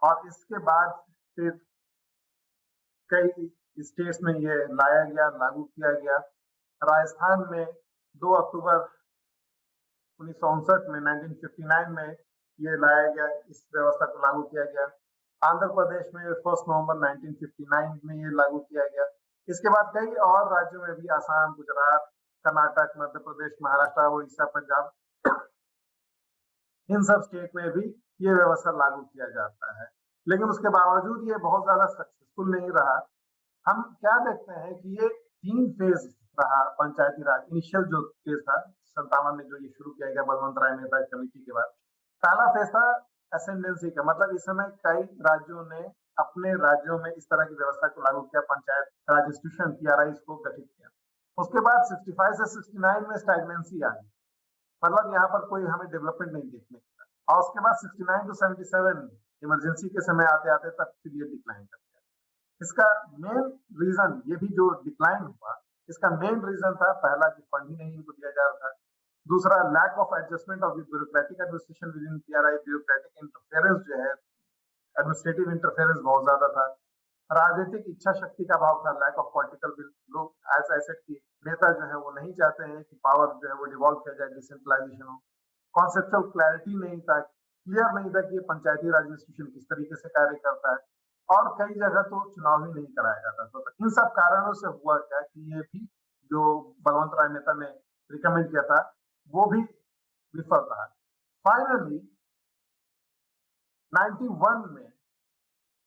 और इसके बाद फिर कई स्टेट्स में ये लाया गया, लागू किया गया। राजस्थान में 2 अक्टूबर 1959 में 1959 में ये लाया गया, इस व्यवस्था को लागू किया गया। आंध्र प्रदेश में 1 नवंबर 1959 में ये लागू किया गया। इसके बाद कई और राज्यों में भी, आसाम, गुजरात, कर्नाटक, मध्य प्रदेश, महाराष्ट्र, उड़ीसा, पंजाब, इन सब स्टेट में भी ये व्यवस्था लागू किया जाता है। लेकिन उसके बावजूद ये बहुत ज्यादा सक्सेसफुल नहीं रहा। हम क्या देखते हैं कि ये 3 फेज रहा पंचायती राज। इनिशियल जो फेज था 57 में जो ये शुरू किया गया बलवंत राय मेहता कमेटी के बाद, पहला फेज था असेंडेंसी का, मतलब इस समय कई राज्यों ने अपने राज्यों में इस तरह की व्यवस्था को लागू किया, पंचायत राज इंस्टीट्यूशन पीआरआई को गठित किया। उसके बाद 65 से 69 में स्टैग्नेंसी आ गई, मतलब यहाँ पर कोई हमें डेवलपमेंट नहीं देखने को। और उसके बाद 69 टू 77 इमरजेंसी के समय आते आते तक फिर ये डिक्लाइन कर गया। इसका मेन रीजन, ये भी जो डिक्लाइन हुआ, इसका मेन रीजन था पहला कि फंड ही नहीं इनको दिया जा रहा था, दूसरा lack of adjustment of the bureaucratic administration within PRI, bureaucratic interference जो है, एडमिनिस्ट्रेटिव इंटरफेरेंस बहुत ज्यादा था। राजनीतिक इच्छा शक्ति का अभाव था, लैक ऑफ पॉलिटिकल विल। लोग एज आई सेड कि नेता जो है वो नहीं चाहते हैं कि पावर जो है वो डिवॉल्व किया जाए, डिसेंट्रलाइजेशन हो। कॉन्सेप्चुअल क्लैरिटी नहीं था, क्लियर नहीं था कि ये पंचायती राज इंस्टीट्यूशन किस तरीके से कार्य करता है, और कई जगह तो चुनाव ही नहीं कराया जाता था। तो इन सब कारणों से हुआ क्या कि ये भी जो बलवंत राय मेहता ने रिकमेंड किया था वो भी विफल रहा। फाइनली 91 में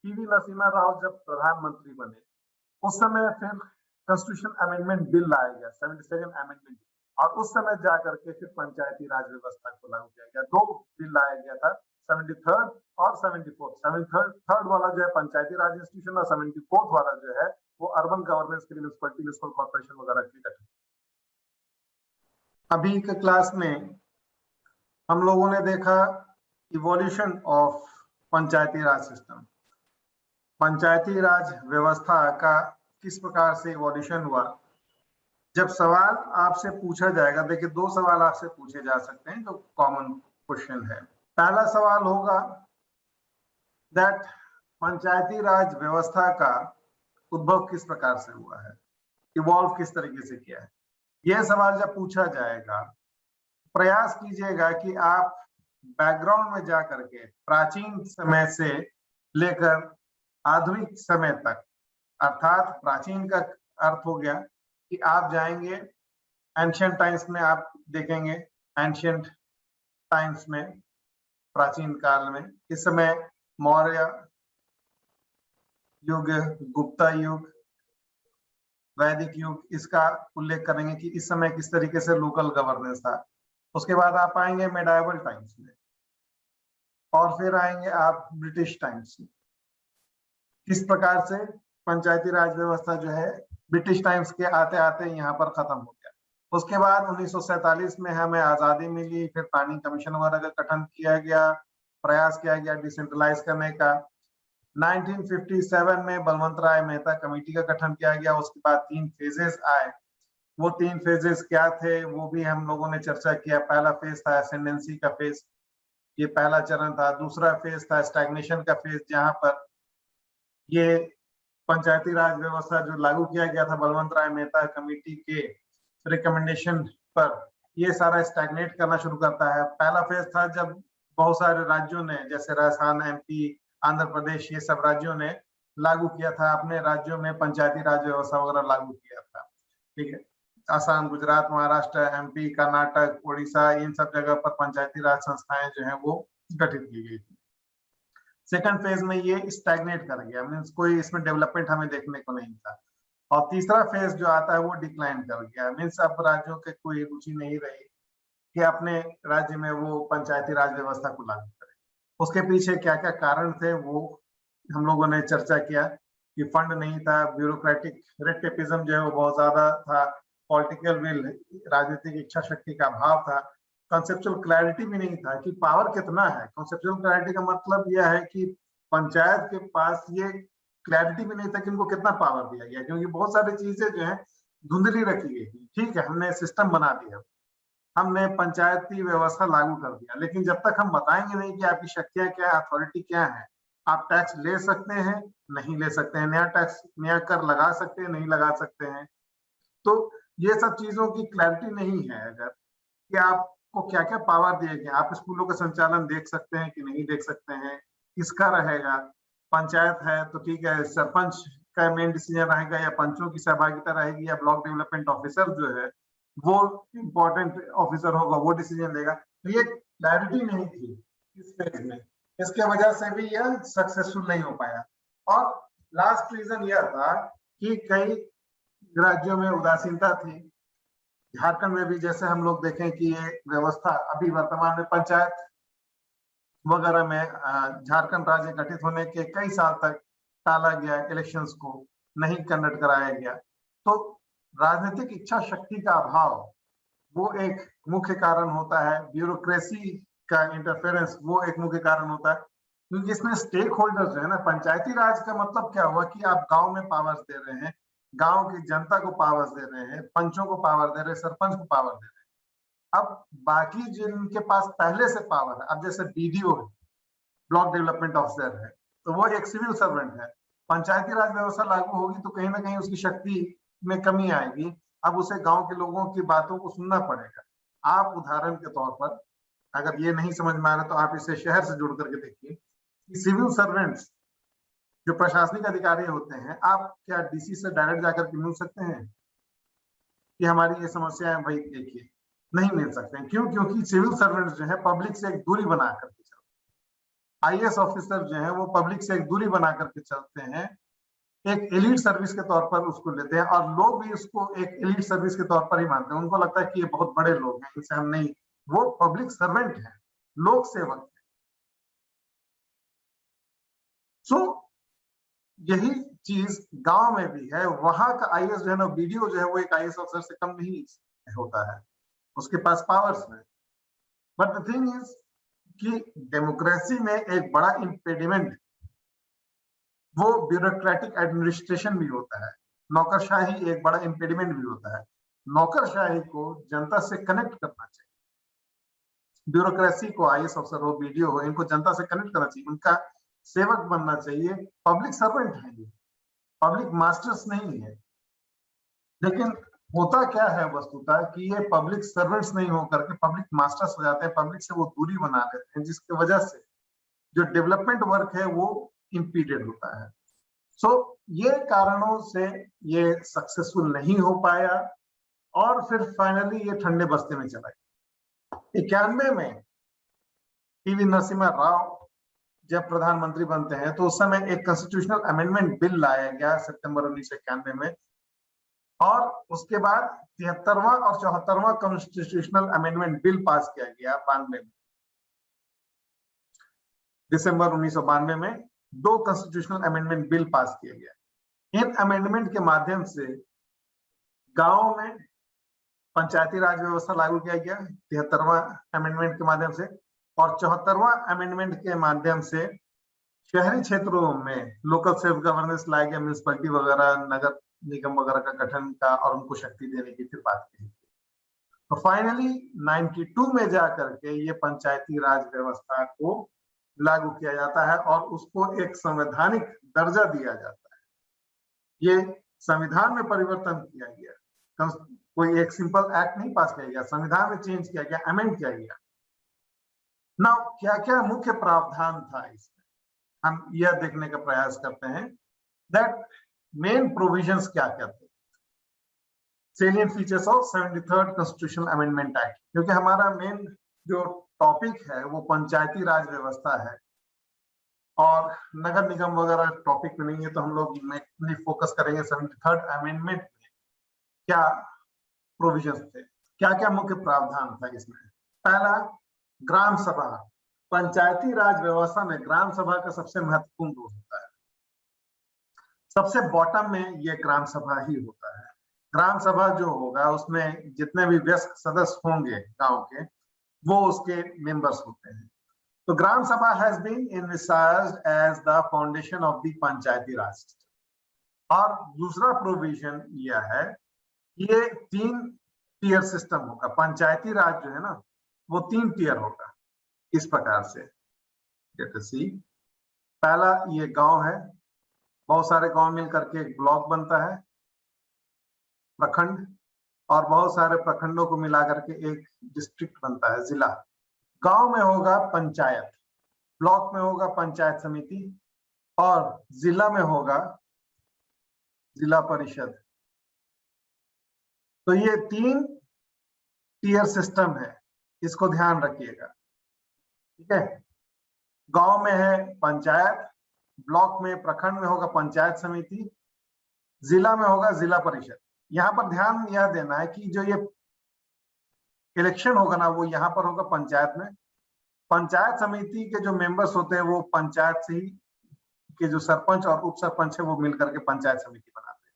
पीवी नरसिम्हा राव जब प्रधानमंत्री बने, उस समय फिर कॉन्स्टिट्यूशन अमेंडमेंट बिल लाया गया, 77 अमेंडमेंट, और उस समय जाकर के फिर पंचायती राज व्यवस्था को लागू किया गया। दो बिल लाया गया था, 73 और 74। 73 वाला जो है पंचायती राज इंस्टीट्यूशन, और 74 वाला जो है वो अर्बन गवर्नेंस के लिए म्युनिसिपैलिटी, म्युनिसिपल कॉर्पोरेशन वगैरह के गठन। अभी के क्लास में हम लोगों ने देखा evolution of panchayati raj system, panchayati raj व्यवस्था का किस प्रकार से इवोल्यूशन हुआ। जब सवाल आपसे पूछा जाएगा, देखिए दो सवाल आपसे पूछे जा सकते हैं जो कॉमन क्वेश्चन है। पहला सवाल होगा दैट पंचायती राज व्यवस्था का उद्भव किस प्रकार से हुआ है, इवॉल्व किस तरीके से किया है। यह सवाल जब पूछा जाएगा, प्रयास कीजिएगा कि आप बैकग्राउंड में जाकर के प्राचीन समय से लेकर आधुनिक समय तक, अर्थात प्राचीन का अर्थ हो गया कि आप जाएंगे एंशिएंट टाइम्स में, आप देखेंगे एंशिएंट टाइम्स में, प्राचीन काल में, इस समय मौर्य युग, गुप्ता युग, वैदिक युग, इसका उल्लेख करेंगे कि इस समय किस तरीके से लोकल गवर्नेंस था। उसके बाद आप आएंगे मेडाइवल टाइम्स में, और फिर आएंगे आप ब्रिटिश टाइम्स में। किस प्रकार से पंचायती राज व्यवस्था जो है ब्रिटिश टाइम्स के आते आते यहाँ पर खत्म हो गया। उसके बाद 1947 में हमें आजादी मिली, फिर प्लानिंग कमीशन वगैरह का गठन किया गया, प्रयास किया गया डिसेंट्रलाइज करने का। 1957 में बलवंत राय मेहता कमेटी का गठन किया गया। उसके बाद 3 फेजेस आए। वो 3 फेजेस क्या थे वो भी हम लोगों ने चर्चा किया। पहला फेज था एसेंडेंसी का फेज, ये पहला चरण था। दूसरा फेज था स्टैग्नेशन का फेज, जहां पर ये पंचायती राज व्यवस्था जो लागू किया गया था बलवंत राय मेहता कमेटी के रिकमेंडेशन पर, ये सारा स्टैग्नेट करना शुरू करता है। पहला फेज था जब बहुत सारे राज्यों ने, जैसे राजस्थान, एमपी, आंध्र प्रदेश, ये सब राज्यों ने लागू किया था, अपने राज्यों में पंचायती राज व्यवस्था वगैरह लागू किया था। ठीक है, असम, गुजरात, महाराष्ट्र, एमपी, कर्नाटक, उड़ीसा, इन सब जगह पर पंचायती राज संस्थाएं जो है वो गठित की गई थी। सेकंड फेज में ये स्टैग्नेट कर गया, मींस कोई इसमें डेवलपमेंट हमें देखने को नहीं था। और तीसरा फेज जो आता है वो डिक्लाइन कर गया, मींस अब राज्यों के कोई रुचि नहीं रही कि अपने राज्य में वो पंचायती राज व्यवस्था को लागू करें। उसके पीछे क्या क्या कारण थे वो हम लोगों ने चर्चा किया कि फंड नहीं था, ब्यूरोक्रेटिक रेड टेपिज्म जो है वो बहुत ज्यादा था, पॉलिटिकल विल, राजनीतिक इच्छा शक्ति का अभाव था, कॉन्सेप्चुअल क्लैरिटी भी नहीं था कि पावर कितना है। कॉन्सेप्चुअल क्लैरिटी का मतलब यह है कि पंचायत के पास ये क्लैरिटी भी नहीं था कि उनको कितना पावर दिया गया, क्योंकि बहुत सारी चीजें जो है धुंधली रखी गई थी। ठीक है, हमने सिस्टम बना दिया, हमने पंचायती व्यवस्था लागू कर दिया, लेकिन जब तक हम बताएंगे नहीं कि आपकी शक्तियां क्या है, अथॉरिटी क्या है, आप टैक्स ले सकते हैं, नहीं ले सकते हैं, नया टैक्स, नया कर लगा सकते हैं, नहीं लगा सकते हैं, तो ये सब चीजों की क्लैरिटी नहीं है। अगर कि आपको क्या क्या पावर दिए गए, आप स्कूलों का संचालन देख सकते हैं कि नहीं देख सकते हैं, किसका रहेगा, पंचायत है तो ठीक है, सरपंच का मेन डिसीजन रहेगा या पंचों की सहभागिता रहेगी या ब्लॉक डेवलपमेंट ऑफिसर जो है वो इम्पोर्टेंट ऑफिसर होगा, वो डिसीजन लेगा। तो ये क्लैरिटी नहीं थी इस फेज में, इसके वजह से भी यह सक्सेसफुल नहीं हो पाया। और लास्ट रीजन यह था कि कई राज्यों में उदासीनता थी। झारखंड में भी जैसे हम लोग देखें कि ये व्यवस्था अभी वर्तमान में पंचायत वगैरह में झारखंड राज्य गठित होने के कई साल तक टाला गया, इलेक्शंस को नहीं कंडक्ट कराया गया। तो राजनीतिक इच्छा शक्ति का अभाव वो एक मुख्य कारण होता है, ब्यूरोक्रेसी का इंटरफेरेंस वो एक मुख्य कारण होता है, क्योंकि इसमें स्टेक होल्डर्स जो है ना, पंचायती राज का मतलब क्या हुआ कि आप गांव में पावर्स दे रहे हैं, गांव की जनता को पावर्स दे रहे हैं, पंचों को पावर दे रहे हैं, सरपंच को पावर दे रहे हैं। अब बाकी जिनके पास पहले से पावर है, अब जैसे बीडीओ है, ब्लॉक डेवलपमेंट ऑफिसर है, तो वो एक सिविल सर्वेंट है। पंचायती राज व्यवस्था लागू होगी तो कहीं ना कहीं उसकी शक्ति में कमी आएगी। अब उसे गांव के लोगों की बातों को सुनना पड़ेगा। आप उदाहरण के तौर पर, अगर ये नहीं समझ में आ रहा तो आप इसे शहर से जोड़ करके देखिए कि सिविल सर्वेंट्स जो प्रशासनिक अधिकारी होते हैं, आप क्या डीसी से डायरेक्ट जाकर के मिल सकते हैं कि हमारी ये समस्या है भाई देखिए? नहीं मिल सकते हैं। क्यों? क्योंकि सिविल सर्वेंट्स जो है पब्लिक से एक दूरी बना करके चलते हैं। आईएएस ऑफिसर जो है वो पब्लिक से एक दूरी बना करके चलते हैं, एक एलीट सर्विस के तौर पर उसको लेते हैं, और लोग भी उसको एक एलीट सर्विस के तौर पर ही मानते हैं। उनको लगता है कि ये बहुत बड़े लोग हैं, इनसे हम नहीं, वो पब्लिक सर्वेंट है, लोक सेवक है। सो यही चीज गांव में भी है। वहां का आईएएस जो है ना, बीडीओ जो है वो एक आईएएस अफसर से कम नहीं होता है, उसके पास पावर्स है। बट द थिंग इज कि डेमोक्रेसी में एक बड़ा इम्पेडिमेंट वो ब्यूरोक्रेटिक एडमिनिस्ट्रेशन भी होता है। नौकरशाही एक बड़ा इम्पेडिमेंट भी होता है। नौकरशाही को जनता से कनेक्ट करना चाहिए। ब्यूरोक्रेसी को, आईएएस अफसर हो, बीडीओ हो, इनको जनता से कनेक्ट करना चाहिए, उनका सेवक बनना चाहिए। पब्लिक सर्वेंट है ये, पब्लिक मास्टर्स नहीं है। लेकिन होता क्या है वस्तुतः कि ये पब्लिक सर्वेंट्स नहीं होकर के पब्लिक मास्टर्स हो जाते हैं, पब्लिक से वो दूरी बना लेते हैं, जिसकी वजह से जो डेवलपमेंट वर्क है वो इम्पीडेड होता है। सो ये कारणों से ये सक्सेसफुल नहीं हो पाया, और फिर फाइनली ये ठंडे बस्ते में चला गया। 91 में टीवी नरसिम्हा राव जब प्रधानमंत्री बनते हैं तो उस समय एक कॉन्स्टिट्यूशनल अमेंडमेंट बिल लाया गया सितंबर 1991 में, और उसके बाद 73वां और 74वां कॉन्स्टिट्यूशनल अमेंडमेंट बिल पास किया गया 92 में। दिसंबर 1992 में 2 कॉन्स्टिट्यूशनल अमेंडमेंट बिल पास किया गया। इन अमेंडमेंट के माध्यम से गांव में पंचायती राज व्यवस्था लागू किया गया 73वां अमेंडमेंट के माध्यम से, और 74वां अमेंडमेंट के माध्यम से शहरी क्षेत्रों में लोकल सेल्फ गवर्नेंस लाया गया, म्यूनिसिपैलिटी वगैरह, नगर निगम वगैरह का गठन का, और उनको शक्ति देने की फिर बात की। तो फाइनली 92 में जाकर के ये पंचायती राज व्यवस्था को लागू किया जाता है और उसको एक संवैधानिक दर्जा दिया जाता है। ये संविधान में परिवर्तन किया गया, कोई एक सिंपल एक्ट नहीं पास किया गया, संविधान में चेंज किया गया, अमेंड किया गया। नाउ क्या क्या मुख्य प्रावधान था इसमें, हम यह देखने का प्रयास करते हैं दैट मेन प्रोविजंस क्या क्या थे। Salient features of 73rd constitutional amendment act, क्योंकि हमारा मेन जो टॉपिक है वो पंचायती राज व्यवस्था है, और नगर निगम वगैरह टॉपिक में नहीं है, तो हम लोग मेनली फोकस करेंगे 73rd अमेंडमेंट में क्या प्रोविजंस थे, क्या क्या मुख्य प्रावधान था इसमें। पहला, ग्राम सभा। पंचायती राज व्यवस्था में ग्राम सभा का सबसे महत्वपूर्ण रोल होता है। सबसे बॉटम में ये ग्राम सभा ही होता है। ग्राम सभा जो होगा उसमें जितने भी वयस्क सदस्य होंगे गांव के, वो उसके मेंबर्स होते हैं। तो gram sabha has been envisaged as the foundation of the panchayati raj system. और दूसरा प्रोविजन यह है, ये 3 टीयर सिस्टम होगा। पंचायती राज जो है ना वो 3 टीयर होगा इस प्रकार से। सी, पहला ये गांव है, बहुत सारे गांव मिलकर के एक ब्लॉक बनता है, प्रखंड, और बहुत सारे प्रखंडों को मिलाकर के एक डिस्ट्रिक्ट बनता है, जिला। गांव में होगा पंचायत, ब्लॉक में होगा पंचायत समिति, और जिला में होगा जिला परिषद। तो ये 3 टीयर सिस्टम है, इसको ध्यान रखिएगा, ठीक है। गांव में है पंचायत, ब्लॉक में प्रखंड में होगा पंचायत समिति, जिला में होगा जिला परिषद। यहाँ पर ध्यान यह देना है कि जो ये इलेक्शन होगा ना वो यहाँ पर होगा पंचायत में। पंचायत समिति के जो मेंबर्स होते हैं वो पंचायत से ही के जो सरपंच और उप सरपंच है वो मिलकर के पंचायत समिति बनाते हैं।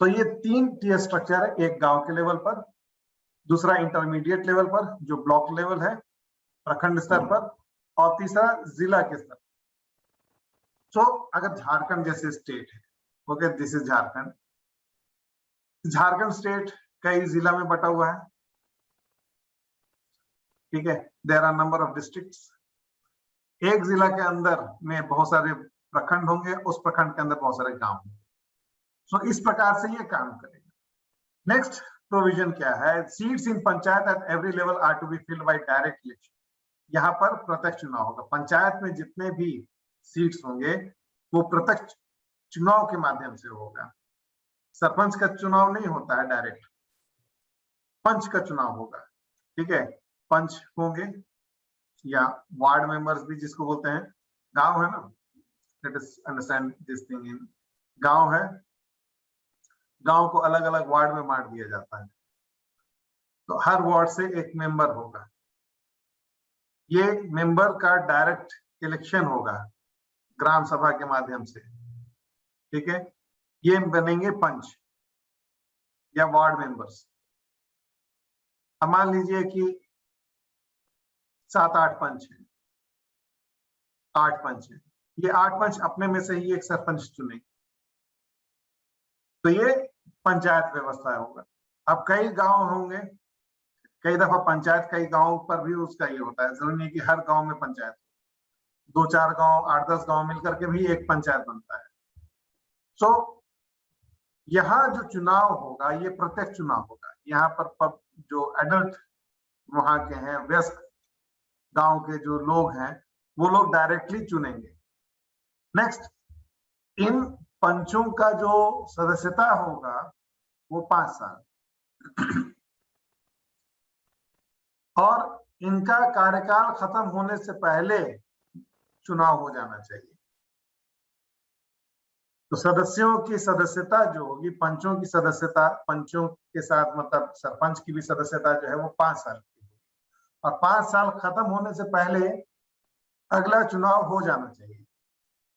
तो ये 3 टीयर स्ट्रक्चर है, एक गांव के लेवल पर, दूसरा इंटरमीडिएट लेवल पर जो ब्लॉक लेवल है प्रखंड स्तर पर, और तीसरा जिला के स्तर। तो अगर झारखंड जैसे स्टेट है, okay, this is Jharkhand. Jharkhand state कई जिला में बटा हुआ है, ठीक है, there are number of districts. एक जिला के अंदर में बहुत सारे प्रखंड होंगे, उस प्रखंड के अंदर बहुत सारे गांव होंगे। सो इस प्रकार से ये काम करेगा। नेक्स्ट प्रोविजन क्या है? Seats in panchayat at every level are to be filled by direct election. यहाँ पर प्रत्यक्ष चुनाव होगा। पंचायत में जितने भी सीट्स होंगे वो प्रत्यक्ष चुनाव के माध्यम से होगा। सरपंच का चुनाव नहीं होता है डायरेक्ट, पंच का चुनाव होगा। ठीक है, पंच होंगे या वार्ड मेंबर्स भी जिसको बोलते हैं। गांव है ना, let us understand this thing in गांव है, गांव को अलग अलग वार्ड में बांट दिया जाता है, तो हर वार्ड से एक मेंबर होगा। ये मेंबर का डायरेक्ट इलेक्शन होगा ग्राम सभा के माध्यम से। ठीक है, ये बनेंगे पंच या वार्ड मेंबर्स। अब मान लीजिए कि 7-8 पंच है, 8 पंच है, ये 8 पंच अपने में से ही एक सरपंच चुनेंगे, तो ये पंचायत व्यवस्था होगा। अब कई गांव होंगे, कई दफा पंचायत कई गांव पर भी उसका ये होता है, जरूरी नहीं कि हर गांव में पंचायत, 2-4 गांव 8-10 गांव मिलकर के भी एक पंचायत बनता है। सो यहाँ जो चुनाव होगा ये प्रत्यक्ष चुनाव होगा। यहाँ पर जो एडल्ट वहां के हैं, वयस्क गांव के जो लोग हैं, वो लोग डायरेक्टली चुनेंगे। नेक्स्ट, इन पंचों का जो सदस्यता होगा वो 5 साल और इनका कार्यकाल खत्म होने से पहले चुनाव हो जाना चाहिए। तो सदस्यों की सदस्यता जो होगी, पंचों की सदस्यता, पंचों के साथ मतलब सरपंच की भी सदस्यता जो है वो 5 साल की होगी और 5 साल खत्म होने से पहले अगला चुनाव हो जाना चाहिए।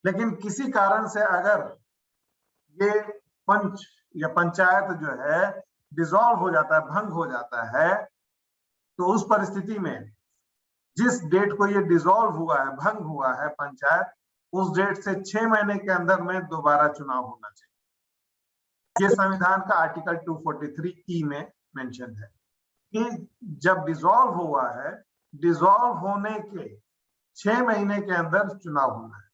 लेकिन किसी कारण से अगर ये पंच या पंचायत जो है डिसॉल्व हो जाता है, भंग हो जाता है, तो उस परिस्थिति में जिस डेट को ये डिसॉल्व हुआ है, भंग हुआ है पंचायत, उस डेट से 6 महीने के अंदर में दोबारा चुनाव होना चाहिए। ये संविधान का आर्टिकल 243E में मेंशन है कि जब डिसॉल्व हुआ है, डिसॉल्व होने के 6 महीने के अंदर चुनाव होना है।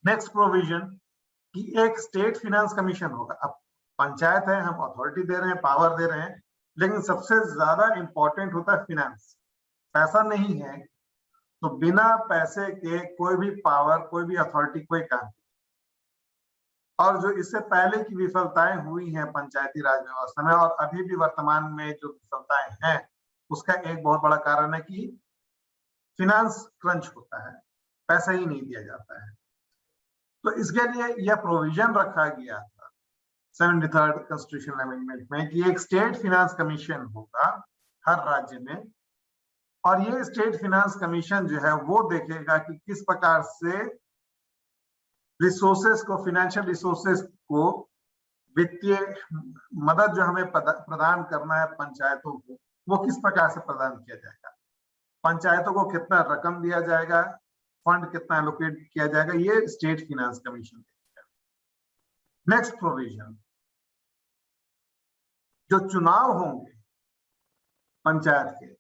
नेक्स्ट प्रोविजन कि एक स्टेट फाइनेंस कमीशन होगा। अब पंचायत है, हम अथॉरिटी दे रहे हैं, पावर दे रहे हैं, लेकिन सबसे ज्यादा इंपॉर्टेंट होता है फिनेंस। पैसा नहीं है तो बिना पैसे के कोई भी पावर, कोई भी अथॉरिटी, कोई काम। और जो इससे पहले की विफलताएं हुई हैं पंचायती राज व्यवस्था में और अभी भी वर्तमान में जो विफलताएं हैं, उसका एक बहुत बड़ा कारण है कि फिनेंस क्रंच होता है, पैसा ही नहीं दिया जाता है। तो इसके लिए यह प्रोविजन रखा गया था 73rd कॉन्स्टिट्यूशनल अमेंडमेंट में कि एक स्टेट फाइनेंस कमीशन होगा हर राज्य में, और ये स्टेट फाइनेंस कमीशन जो है वो देखेगा कि किस प्रकार से रिसोर्सेस को, फाइनेंशियल रिसोर्सेस को, वित्तीय मदद जो हमें प्रदान करना है पंचायतों को, वो किस प्रकार से प्रदान किया जाएगा, पंचायतों को कितना रकम दिया जाएगा, फंड कितना एलोकेट किया जाएगा, ये स्टेट फाइनेंस कमीशन देखेगा। नेक्स्ट प्रोविजन, जो चुनाव होंगे पंचायत के,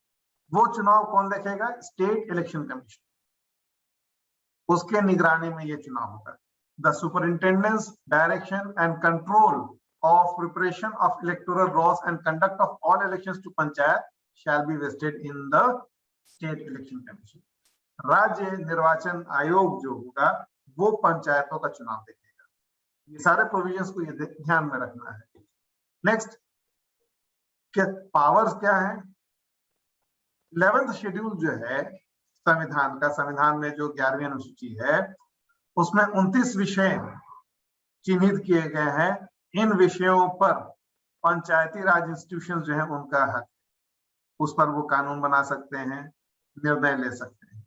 वो चुनाव कौन देखेगा? स्टेट इलेक्शन कमीशन, उसके निगरानी में ये चुनाव होगा। The superintendence, direction and control of preparation of electoral laws and conduct of all elections to panchayat shall be vested in the state election commission. राज्य निर्वाचन आयोग जो होगा वो पंचायतों का चुनाव देखेगा। ये सारे प्रोविजंस को ये ध्यान में रखना है। नेक्स्ट, क्या पावर्स क्या है? 11th शेड्यूल जो है संविधान का, संविधान में जो 11वीं अनुसूची है, उसमें 29 विषय चिन्हित किए गए हैं। इन विषयों पर पंचायती राज इंस्टीट्यूशन जो है उनका हक, उस पर वो कानून बना सकते हैं, निर्णय ले सकते हैं।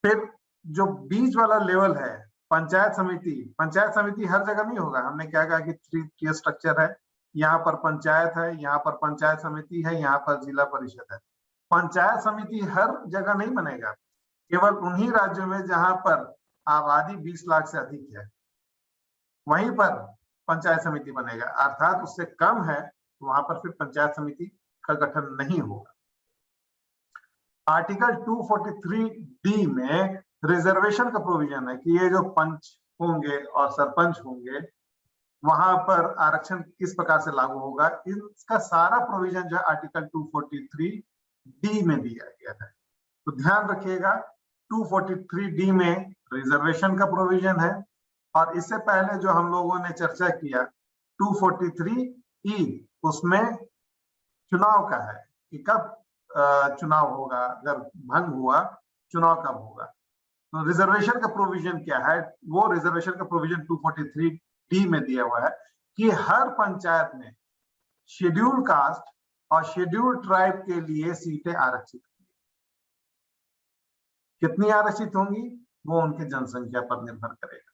फिर जो बीच वाला लेवल है पंचायत समिति, पंचायत समिति हर जगह नहीं होगा। हमने क्या कहा कि 3 tier स्ट्रक्चर है, यहाँ पर पंचायत है, यहाँ पर पंचायत समिति है, यहाँ पर जिला परिषद है। पंचायत समिति हर जगह नहीं बनेगा, केवल उन्हीं राज्यों में जहां पर आबादी 20 लाख से अधिक है वहीं पर पंचायत समिति बनेगा, अर्थात उससे कम है वहां पर फिर पंचायत समिति का गठन नहीं होगा। आर्टिकल 243D में रिजर्वेशन का प्रोविजन है कि ये जो पंच होंगे और सरपंच होंगे वहां पर आरक्षण किस प्रकार से लागू होगा, इसका सारा प्रोविजन जो है आर्टिकल 243D में दिया गया है। तो ध्यान रखिएगा 243D में रिजर्वेशन का प्रोविजन है और इससे पहले जो हम लोगों ने चर्चा किया 243E उसमें चुनाव का है कि कब चुनाव होगा, अगर भंग हुआ चुनाव कब होगा। तो रिजर्वेशन का प्रोविजन क्या है, वो रिजर्वेशन का प्रोविजन 243D में दिया हुआ है कि हर पंचायत में शेड्यूल कास्ट और शेड्यूल ट्राइब के लिए सीटें आरक्षित होंगी। कितनी आरक्षित होंगी वो उनकी जनसंख्या पर निर्भर करेगा।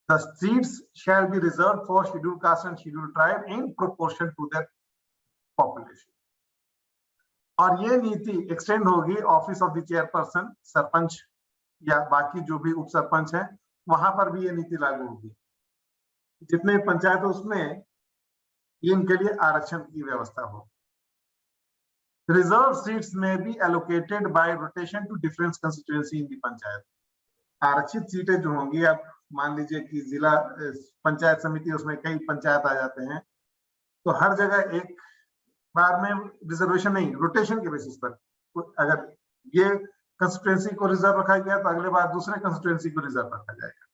The seats shall be reserved for scheduled caste and scheduled tribe in proportion to their population. और ये नीति एक्सटेंड होगी office of the chairperson, sarpanch या बाकी जो भी उप सरपंच है वहां पर भी ये नीति लागू होगी। जितने पंचायत है उसमें इनके लिए आरक्षण की व्यवस्था हो। Reserve seats in be allocated by rotation to different constituency in the panchayat. आरक्षित सीटें जो होंगी, आप मान लीजिए कि जिला पंचायत समिति उसमें कई पंचायत आ जाते हैं, तो हर जगह एक बार में रिजर्वेशन नहीं, रोटेशन के बेसिस पर अगर ये कंस्टिट्यूएंसी को रिजर्व रखा गया तो अगले बार दूसरे कंस्टिट्यूएंसी को रिजर्व रखा जाएगा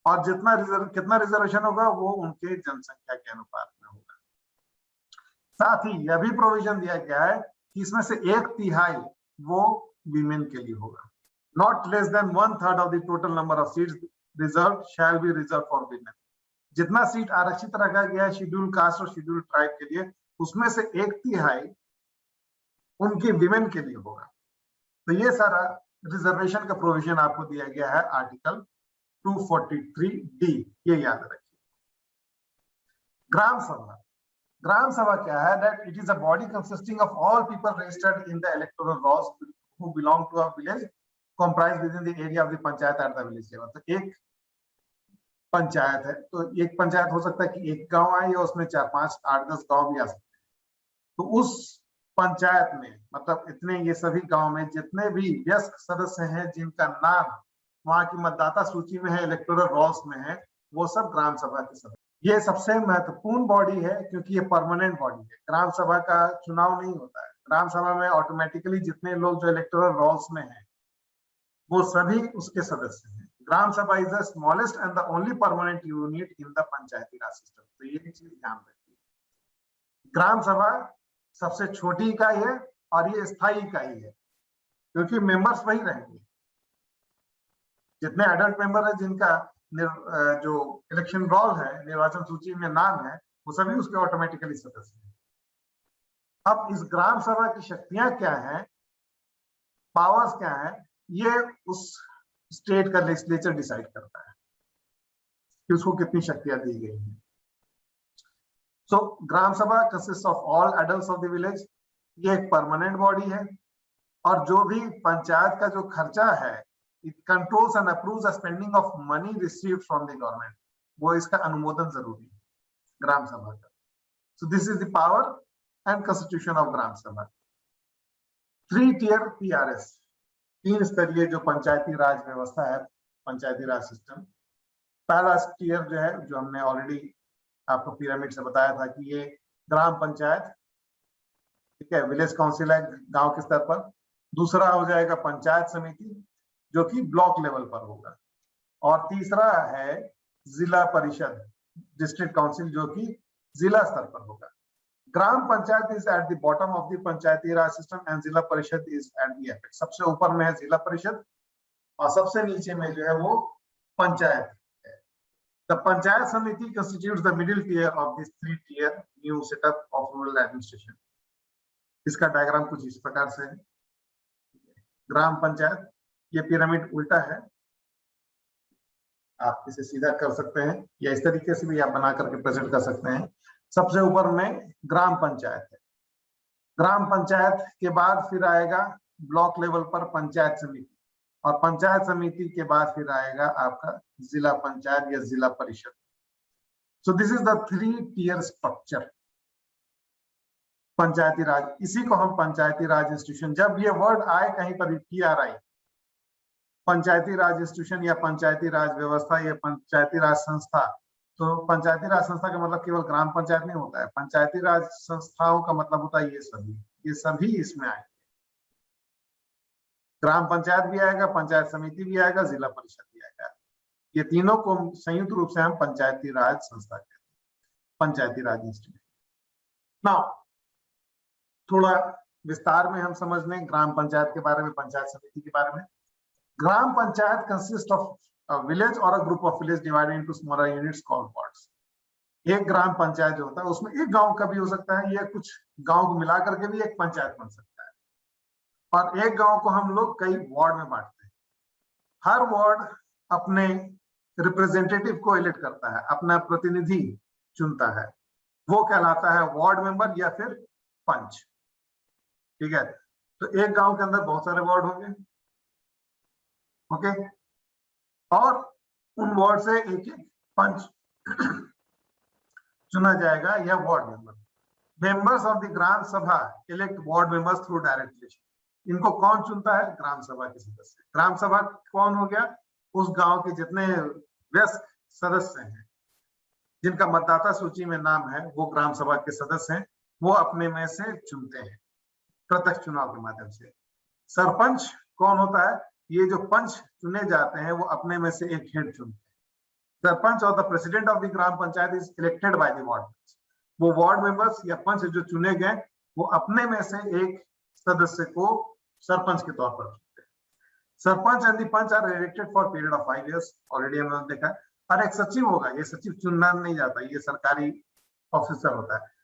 और कितना रिजर्वेशन होगा वो उनके जनसंख्या के अनुपात में होगा। साथ ही यह भी प्रोविजन दिया गया है कि इसमें से 1/3 वो वीमेन के लिए होगा। Not less than 1/3 of the total number of seats reserve shall be reserve for women. जितना सीट आरक्षित रखा गया है शेड्यूल कास्ट और शेड्यूल ट्राइब के लिए, उसमें से 1/3 उनकी विमेन के लिए होगा। तो ये सारा रिजर्वेशन का प्रोविजन आपको दिया गया है आर्टिकल 243D, ये याद रखिए। ग्राम सभा, ग्राम सभा क्या है? That it is a body consisting of all people registered in the electoral rolls who belong to a village comprised within the area of the panchayat at the village level. तो एक पंचायत है तो एक पंचायत हो सकता है कि एक गांव आए या उसमें 4, 5, 8, 10 गांव भी आ सकते हैं। तो उस पंचायत में मतलब इतने ये सभी गांव में जितने भी वयस्क सदस्य हैं जिनका नाम वहां की मतदाता सूची में है, इलेक्टोरल रोल्स में है, वो सब ग्राम सभा के सदस्य। ये सबसे महत्वपूर्ण बॉडी है क्योंकि ये परमानेंट बॉडी है। ग्राम सभा का चुनाव नहीं होता है। ग्राम सभा में ऑटोमेटिकली जितने लोग जो इलेक्टोरल रोल्स में हैं वो सभी उसके सदस्य हैं। ग्राम सभा is the smallest and the only permanent unit in the panchayati raj system. तो ये चीज ध्यान रखिए, ग्राम सभा सबसे छोटी इकाई है और ये स्थायी इकाई है क्योंकि मेंबर्स वही रहेंगे। जितने एडल्ट मेंबर है जिनका जो इलेक्शन रोल है, निर्वाचन सूची में नाम है, वो सभी उसके ऑटोमेटिकली सदस्य हैं। अब इस ग्राम सभा की शक्तियां क्या हैं, पावर्स क्या हैं, ये उस स्टेट का लेजिस्लेचर डिसाइड करता है कि उसको कितनी शक्तियां दी गई हैं। सो ग्राम सभा consist of all adults of the village. ये एक परमानेंट बॉडी है और जो भी पंचायत का जो खर्चा है, it controls and approves the spending of money received from the government. वो इसका अनुमोदन जरूरी है ग्राम सभा का। So this is the power and constitution of gram sabha. 3-tier PRS, 3 स्तरीय जो पंचायती राज व्यवस्था है, पंचायती राज सिस्टम। पहला टियर जो है, जो हमने ऑलरेडी आपको पिरामिड से बताया था कि ये ग्राम पंचायत, ठीक है, विलेज काउंसिल है गांव के स्तर पर। दूसरा हो जाएगा पंचायत समिति जो कि ब्लॉक लेवल पर होगा, और तीसरा है जिला परिषद, डिस्ट्रिक्ट काउंसिल, जो कि जिला स्तर पर होगा। Gram panchayat is at the bottom of the panchayati raj system and zila parishad is at the apex. सबसे ऊपर में है जिला परिषद और सबसे नीचे में जो है वो पंचायत है। द पंचायत समिति constitutes the middle tier of this 3-tier new setup of rural administration। इसका डायग्राम कुछ इस प्रकार से है। ग्राम पंचायत, ये पिरामिड उल्टा है, आप इसे सीधा कर सकते हैं या इस तरीके से भी आप बना करके प्रेजेंट कर सकते हैं। सबसे ऊपर में ग्राम पंचायत है। ग्राम पंचायत के बाद फिर आएगा ब्लॉक लेवल पर पंचायत समिति, और पंचायत समिति के बाद फिर आएगा आपका जिला पंचायत या zila parishad. So this is the 3-tier structure. Panchayati raj, इसी को हम पंचायती राज इंस्टीट्यूशन, जब ये वर्ड आए कहीं पर PRI, पंचायती राज इंस्टीट्यूशन या पंचायती राज व्यवस्था या पंचायती राज संस्था, तो पंचायती राज संस्था का मतलब केवल ग्राम पंचायत नहीं होता है, पंचायती राज संस्थाओं का मतलब होता है ये सभी इसमें आए। ग्राम पंचायत भी आएगा, पंचायत समिति भी आएगा, जिला परिषद भी आएगा। ये तीनों को संयुक्त रूप से हम पंचायती राज संस्था कहते हैं, पंचायती राज इंस्टीट्यूशन। नाउ थोड़ा विस्तार में हम समझ लें ग्राम पंचायत के बारे में, पंचायत समिति के बारे में। Gram panchayat consist of a village or a group of village divided into smaller units called wards. एक ग्राम पंचायत जो होता है उसमें एक गांव का भी हो सकता है, या कुछ गांव को मिला करके भी एक पंचायत बन सकता है, और एक गांव को हम लोग कई वार्ड में बांटते हैं। हर वार्ड अपने रिप्रेजेंटेटिव को इलेक्ट करता है, अपना प्रतिनिधि चुनता है, वो कहलाता है वार्ड मेंबर या फिर पंच। ठीक है, तो एक गांव के अंदर बहुत सारे वार्ड होंगे, ओके, और उन वार्ड से एक एक पंच चुना जाएगा या ward member. Members of the gram sabha elect ward members through direct election. इनको कौन चुनता है? ग्राम सभा के सदस्य। ग्राम सभा कौन हो गया? उस गांव के जितने वयस्क सदस्य हैं, जिनका मतदाता सूची में नाम है, वो ग्राम सभा के सदस्य हैं, वो अपने में से चुनते हैं प्रत्यक्ष चुनाव के माध्यम से। सरपंच कौन होता है? ये जो पंच चुने जाते हैं वो अपने में से एक हेड चुनते हैं। सरपंच और the president of the gram panchayat is elected by the ward. वो वार्ड मेंबर्स या पंच जो चुने गए वो अपने में से एक सदस्य को सरपंच के तौर पर चुनते हैं। Sarpanch and the panch are elected for period of 5 years। Already हमने देखा। और एक सचिव होगा, ये सचिव चुनना नहीं जाता, ये सरकारी ऑफिसर होता है।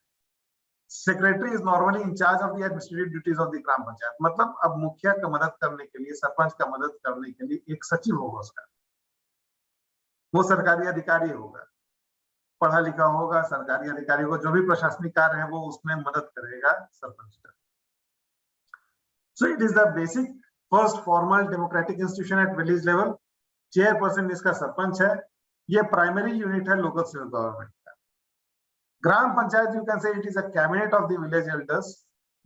Secretary is normally in charge of the administrative duties of the gram panchayat. मतलब अब मुखिया का मदद करने के लिए, सरपंच का मदद करने के लिए एक सचिव होगा उसका, वो सरकारी अधिकारी होगा, पढ़ा लिखा होगा, सरकारी अधिकारी होगा, जो भी प्रशासनिक कार्य है वो उसमें मदद करेगा सरपंच का। So it is the basic first formal democratic institution at village level. Chairperson इसका सरपंच है। ये प्राइमरी यूनिट है लोकल सिविल गवर्नमेंट का। ग्राम panchayat, you can say it is a cabinet of the village elders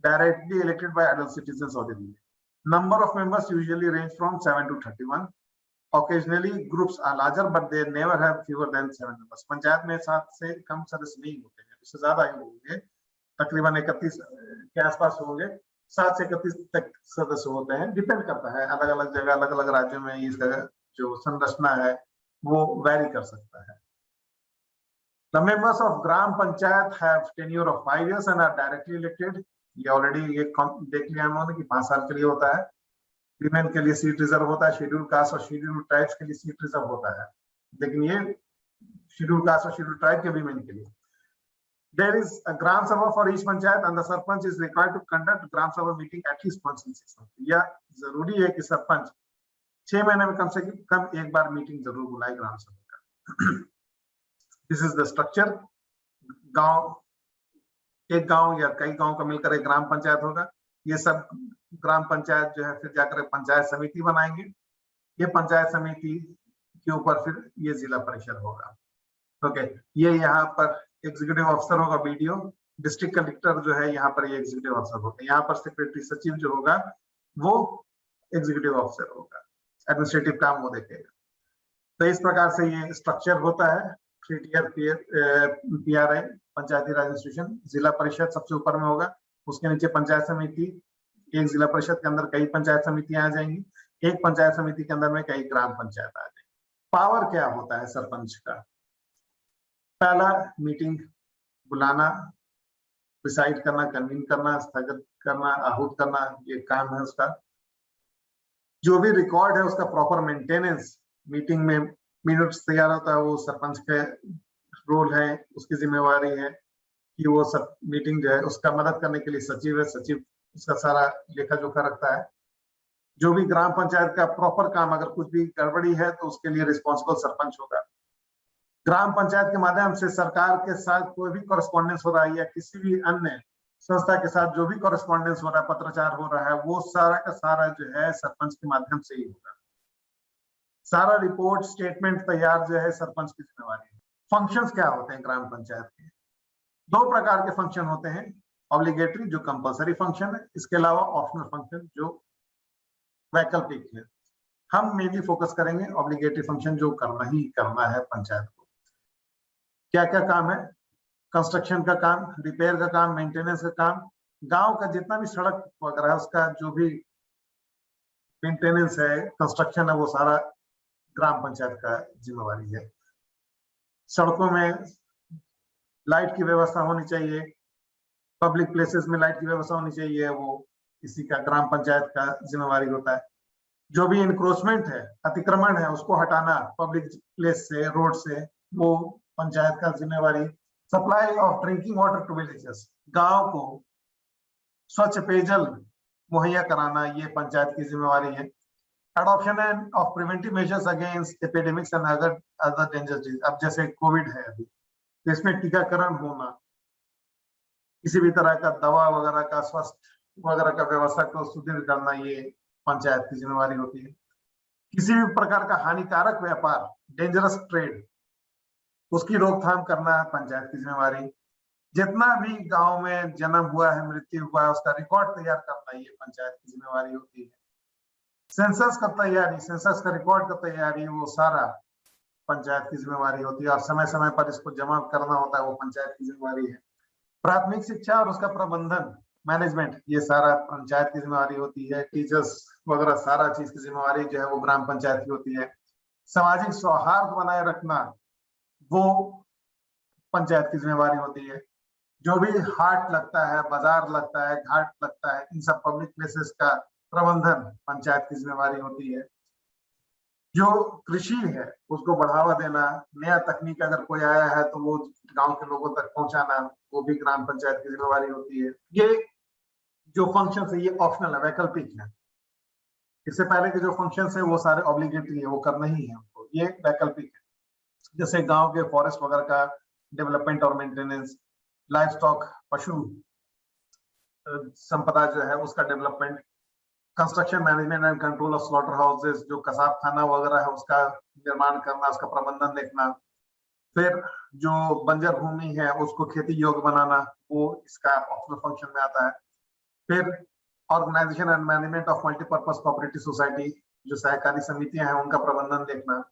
directly elected by adult citizens of the village. Number of members usually range from 7 to 31. Occasionally groups are larger but they never have fewer than 7 members. Panchayat में 7 से कम सदस्य नहीं होते हैं, इससे ज्यादा ही होंगे, तकरीबन 31 के आसपास होंगे। 7 से 31 तक सदस्य होते हैं, डिपेंड करता है, अलग अलग जगह अलग अलग राज्यों में इसका जो संरचना है वो वैरी कर सकता है। The members of Gram Panchayat have tenure of 5 years and are directly elected. ये ऑलरेडी ये देख लिया हम लोगों ने कि 5 साल के लिए होता है। विमेन के लिए सीट रिजर्व होता है, शेड्यूल कास्ट और शेड्यूल ट्राइब्स के लिए सीट रिजर्व होता है, लेकिन ये शेड्यूल कास्ट और शेड्यूल ट्राइब के विमेन के लिए। There is a Gram Sabha for each panchayat and the sarpanch is required to conduct Gram Sabha meeting at least once in 6 months. या जरूरी है कि सरपंच 6 महीने में कम से कम एक बार मीटिंग जरूर बुलाए ग्राम सभा का। This is the structure. गांव, एक गांव या कई गांव का मिलकर एक ग्राम पंचायत होगा। ये सब ग्राम पंचायत जो है फिर जाकर पंचायत समिति बनाएंगे। ये पंचायत समिति के ऊपर फिर ये जिला परिषद होगा। ओके, ये यहाँ पर एग्जीक्यूटिव ऑफिसर होगा, बीडीओ। डिस्ट्रिक्ट कलेक्टर जो है यहाँ पर ये एग्जीक्यूटिव ऑफिसर होगा। यहाँ पर सेक्रेटरी सचिव जो होगा वो एग्जीक्यूटिव ऑफिसर होगा, एडमिनिस्ट्रेटिव काम वो देखेगा। तो इस प्रकार से ये स्ट्रक्चर होता है। 3 tier PRI पंचायती राज इंस्टीट्यूशन। जिला परिषद सबसे ऊपर में होगा, उसके नीचे पंचायत समिति। एक जिला परिषद के अंदर कई पंचायत समितियां आ जाएंगी, एक पंचायत समिति के अंदर में कई ग्राम पंचायत आ जाएंगी। पावर क्या होता है सरपंच का? पहला, मीटिंग बुलाना, डिसाइड करना, कन्वीन करना, स्थगित करना, आहूत करना, ये काम है उसका। जो भी रिकॉर्ड है उसका प्रॉपर मेंटेनेंस, मीटिंग में मिनट्स तैयार होता है, वो सरपंच के रोल है, उसकी जिम्मेवारी है कि वो सब मीटिंग जो है उसका मदद करने के लिए सचिव है। सचिव उसका सारा लेखा जोखा रखता है। जो भी ग्राम पंचायत का प्रॉपर काम, अगर कुछ भी गड़बड़ी है तो उसके लिए रिस्पॉन्सिबल सरपंच होगा। ग्राम पंचायत के माध्यम से सरकार के साथ कोई भी कॉरेस्पॉन्डेंस हो रहा है या किसी भी अन्य संस्था के साथ जो भी कॉरेस्पॉन्डेंस हो रहा है, पत्राचार हो रहा है, वो सारा का सारा जो है सरपंच के माध्यम से ही होगा। सारा रिपोर्ट स्टेटमेंट तैयार जो है सरपंच की जिम्मेवारी है। फंक्शंस क्या होते हैं ग्राम पंचायत के? 2 प्रकार के फंक्शन होते हैं। ऑब्लिगेटरी जो कंपलसरी फंक्शन है, इसके अलावा ऑप्शनल फंक्शन जो वैकल्पिक है। हम मेनली फोकस करेंगे ऑब्लिगेटरी फंक्शन जो करना ही करना है पंचायत को। क्या क्या काम है? कंस्ट्रक्शन का काम, रिपेयर का काम, मेंटेनेंस का काम, गांव का जितना भी सड़क वगैरह है उसका जो भी मेंटेनेंस है, कंस्ट्रक्शन है, वो सारा ग्राम पंचायत का जिम्मेवारी है। सड़कों में लाइट की व्यवस्था होनी चाहिए, पब्लिक प्लेसेस में लाइट की व्यवस्था होनी चाहिए, वो इसी का ग्राम पंचायत का जिम्मेवारी होता है। जो भी इंक्रोचमेंट है, अतिक्रमण है, उसको हटाना पब्लिक प्लेस से, रोड से, वो पंचायत का जिम्मेवारी। Supply of drinking water to villages, गांव को स्वच्छ पेयजल मुहैया कराना, ये पंचायत की जिम्मेवारी है। Adoption of preventive measures against epidemics and other dangerous disease, अब जैसे कोविड है अभी, तो इसमें टीकाकरण होना, किसी भी तरह का दवा वगैरह का, स्वास्थ्य वगैरह का व्यवस्था को सुदृढ़ करना, ये पंचायत की जिम्मेवारी होती है। किसी भी प्रकार का हानिकारक व्यापार, डेंजरस ट्रेड, उसकी रोकथाम करना पंचायत की जिम्मेवारी। जितना भी गांव में जन्म हुआ है, मृत्यु हुआ है, उसका रिकॉर्ड तैयार करना, ये पंचायत की जिम्मेवारी होती है। सेंसस का तैयारी, सेंसस का रिकॉर्ड का तैयारी, वो सारा पंचायत की जिम्मेवारी होती है, और समय समय पर इसको जमा करना होता है, वो पंचायत की जिम्मेवारी है। प्राथमिक शिक्षा और उसका प्रबंधन, मैनेजमेंट, ये सारा पंचायत की जिम्मेवारी होती है। टीचर्स वगैरह सारा चीज की जिम्मेवारी जो है वो ग्राम पंचायत की होती है। सामाजिक सौहार्द बनाए रखना, वो पंचायत की जिम्मेवारी होती है। जो भी हाट लगता है, बाजार लगता है, घाट लगता है, इन सब पब्लिक प्लेसेस का प्रबंधन पंचायत की जिम्मेवारी होती है। जो कृषि है उसको बढ़ावा देना, नया तकनीक अगर कोई आया है तो वो गांव के लोगों तक पहुंचाना, वो भी ग्राम पंचायत की जिम्मेवारी होती है। ये जो फंक्शन है ये ऑप्शनल है, वैकल्पिक है। इससे पहले के जो फंक्शन है वो सारे ऑब्लिगेटरी है, वो करना ही है उनको, ये वैकल्पिक है। जैसे गांव के फॉरेस्ट वगैरह का डेवलपमेंट और मेंटेनेंस, लाइफ स्टॉक, पशु संपदा जो है उसका development, construction management and control of slaughter houses, जो कसाब खाना वगैरह है उसका निर्माण करना, उसका प्रबंधन देखना। फिर जो बंजर भूमि है उसको खेती योग्य बनाना, वो इसका ऑप्शनल फंक्शन में आता है। फिर organisation and management of multipurpose cooperative society, जो सहकारी समितियां हैं उनका प्रबंधन देखना।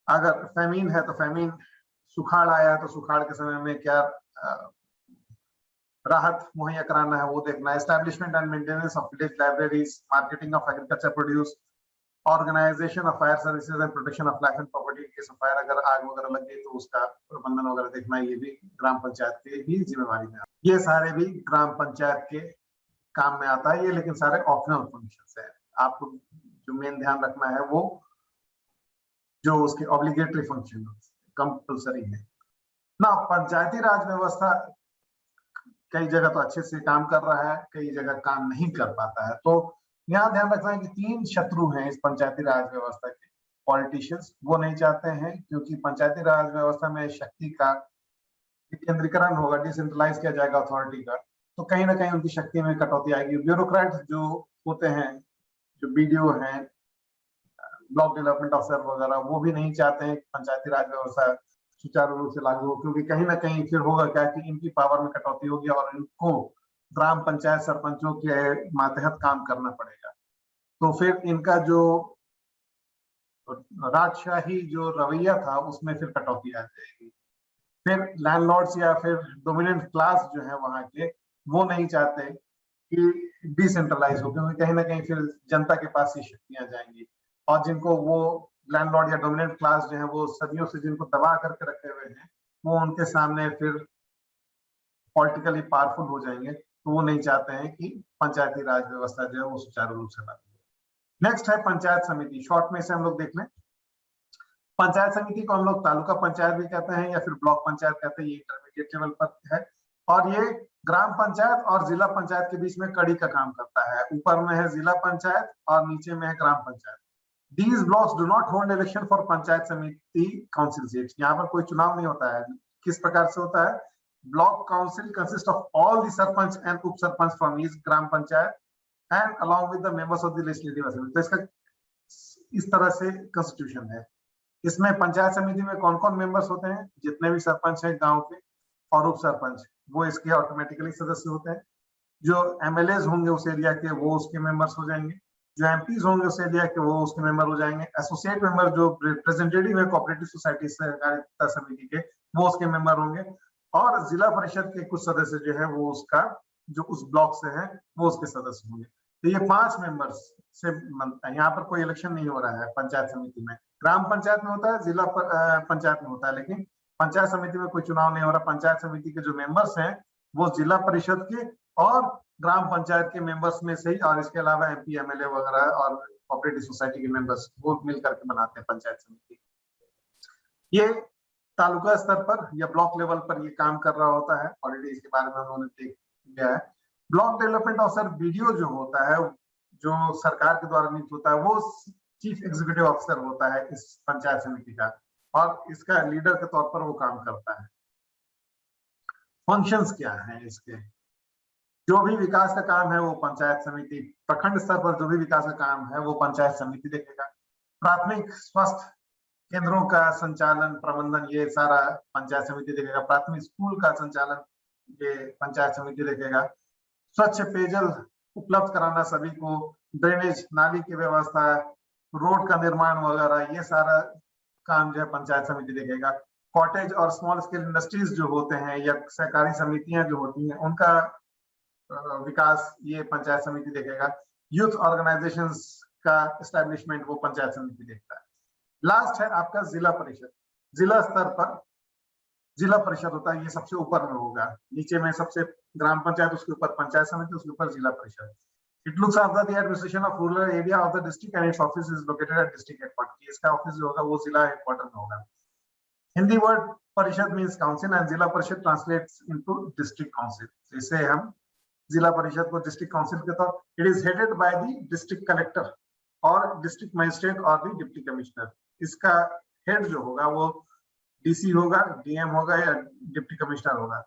अगर फेमीन है तो फेमीन, सुखाड़ आया तो सुखाड़ के समय में क्या राहत मुहैया कराना है, वो देखना। Establishment and maintenance of village libraries, marketing of agriculture produce, organisation of fire services and protection of life and property. Case of fire, अगर आग वगैरह लग गई तो उसका प्रबंधन वगैरह देखना, ये भी ग्राम पंचायत की ही जिम्मेवारी में। ये सारे भी ग्राम पंचायत के काम में आता है ये, लेकिन सारे ऑप्शनल फंक्शंस है। आपको जो मेन ध्यान रखना है वो जो उसके ऑब्लिगेटरी फंक्शन कंपल्सरी है ना। पंचायती राज व्यवस्था कई जगह तो अच्छे से काम कर रहा है, कई जगह काम नहीं कर पाता है। तो यहाँ ध्यान रखना है कि 3 शत्रु हैं इस पंचायती राज व्यवस्था के। पॉलिटिशियंस, वो नहीं चाहते हैं क्योंकि पंचायती राज व्यवस्था में शक्ति का केंद्रीकरण होगा, डिसेंट्रलाइज किया जाएगा अथॉरिटी का, तो कहीं ना कहीं उनकी शक्ति में कटौती आएगी। ब्यूरोक्रेट जो होते हैं, जो बीडीओ हैं, ब्लॉक डेवलपमेंट ऑफिसर वगैरह, वो भी नहीं चाहते हैं पंचायती राज व्यवस्था सुचारू रूप से लागू हो, क्योंकि कहीं ना कहीं फिर होगा क्या कि इनकी पावर में कटौती होगी और इनको ग्राम पंचायत सरपंचों के मातहत काम करना पड़ेगा। तो फिर इनका जो राजशाही जो रवैया था उसमें फिर कटौती आ जाएगी। फिर लैंडलॉर्ड्स या फिर डोमिनेंट क्लास जो है वहां के, वो नहीं चाहते कि डिसेंट्रलाइज हो, क्योंकि कहीं ना कहीं फिर जनता के पास ही शक्तियां जाएंगी, और जिनको वो लैंडलॉर्ड या डोमिनेंट क्लास जो है वो सदियों से जिनको दबा करके रखे हुए हैं, वो उनके सामने फिर पॉलिटिकली पावरफुल हो जाएंगे। तो वो नहीं चाहते हैं कि पंचायती राज व्यवस्था जो है वो सुचारू रूप से लागू हो। नेक्स्ट है पंचायत समिति। शॉर्ट में से हम लोग देख लें। पंचायत समिति को हम लोग तालुका पंचायत भी कहते हैं या फिर ब्लॉक पंचायत कहते हैं, ये इंटरमीडिएट लेवल पर है, और ये ग्राम पंचायत और जिला पंचायत के बीच में कड़ी का काम करता है। ऊपर में है जिला पंचायत और नीचे में है ग्राम panchayat. These blocks do not hold election for panchayat समिति काउंसिल सीट्स। यहाँ पर कोई चुनाव नहीं होता है। किस प्रकार से होता है? Block council consist of all the sarpanch and up sarpanch from each gram panchayat and along with the members of the legislative assembly. तो इसका इस तरह से कॉन्स्टिट्यूशन है। इसमें पंचायत समिति में कौन कौन मेंबर्स होते हैं? जितने भी सरपंच हैं गांव के और उप सरपंच, वो इसके ऑटोमेटिकली सदस्य होते हैं। जो एमएलएज होंगे उस एरिया के वो उसके मेंबर्स हो जाएंगे। जो एमपीज होंगे उस एरिया के वो उसके मेंबर हो जाएंगे। एसोसिएट मेंबर जो रिप्रेजेंटेटिव है कोऑपरेटिव सोसाइटी सहकारिता समिति के वो उसके मेंबर होंगे। और जिला परिषद के कुछ सदस्य जो है वो उसका जो उस ब्लॉक से है वो उसके सदस्य होंगे। तो ये 5 मेंबर्स से बनता है। यहाँ पर कोई इलेक्शन नहीं हो रहा है पंचायत समिति में। ग्राम पंचायत में होता है, जिला पंचायत में होता है, लेकिन पंचायत समिति में कोई चुनाव नहीं हो रहा। पंचायत समिति के जो मेंबर्स हैं वो जिला परिषद के और ग्राम पंचायत के मेंबर्स में से ही, और इसके अलावा एमपी एमएलए वगैरह और कोऑपरेटिव सोसाइटी के मेंबर्स वो मिलकर के बनाते हैं पंचायत समिति। ये तालुका स्तर पर या ब्लॉक लेवल पर ये काम कर रहा होता है। ऑलरेडी इसके बारे में उन्होंने देख लिया है। ब्लॉक डेवलपमेंट ऑफिसर बीडीओ जो होता है, जो सरकार के द्वारा नियुक्त होता है, वो चीफ एग्जीक्यूटिव ऑफिसर होता है इस पंचायत समिति का, और इसका लीडर के तौर पर वो काम करता है। फंक्शंस क्या हैं इसके? जो भी विकास का काम है वो पंचायत समिति, प्रखंड स्तर पर जो भी विकास का काम है वो पंचायत समिति देखेगा। प्राथमिक स्वास्थ्य केंद्रों का संचालन प्रबंधन ये सारा पंचायत समिति देखेगा। प्राथमिक स्कूल का संचालन ये पंचायत समिति देखेगा। स्वच्छ पेयजल उपलब्ध कराना सभी को, ड्रेनेज नाली की व्यवस्था, रोड का निर्माण वगैरह ये सारा काम जो है पंचायत समिति देखेगा। कॉटेज और स्मॉल स्केल इंडस्ट्रीज जो होते हैं या सहकारी समितियां जो होती हैं उनका विकास ये पंचायत समिति देखेगा। यूथ ऑर्गेनाइजेशंस का एस्टैब्लिशमेंट वो पंचायत समिति देखता है। लास्ट है आपका जिला परिषद। जिला स्तर पर जिला परिषद होता है, ये सबसे ऊपर में होगा। नीचे में सबसे ग्राम पंचायत, उसके ऊपर पंचायत समिति, उसके ऊपर जिला परिषद। It looks after the administration of rural area of the district and it's office is located at district headquarter. इसका ऑफिस जो होगा वो जिला हेडक्वार्टर में होगा। हिंदी वर्ड परिषद मीन्स काउंसिल एंड जिला परिषद ट्रांसलेट्स इनटू डिस्ट्रिक्ट काउंसिल। इसे हम जिला परिषद को डिस्ट्रिक्ट काउंसिल के तौर। It is headed by the district collector और डिस्ट्रिक्ट मजिस्ट्रेट और द डिप्टी कमिश्नर। इसका हेड जो होगा वो डीसी होगा, डीएम होगा या डिप्टी कमिश्नर होगा।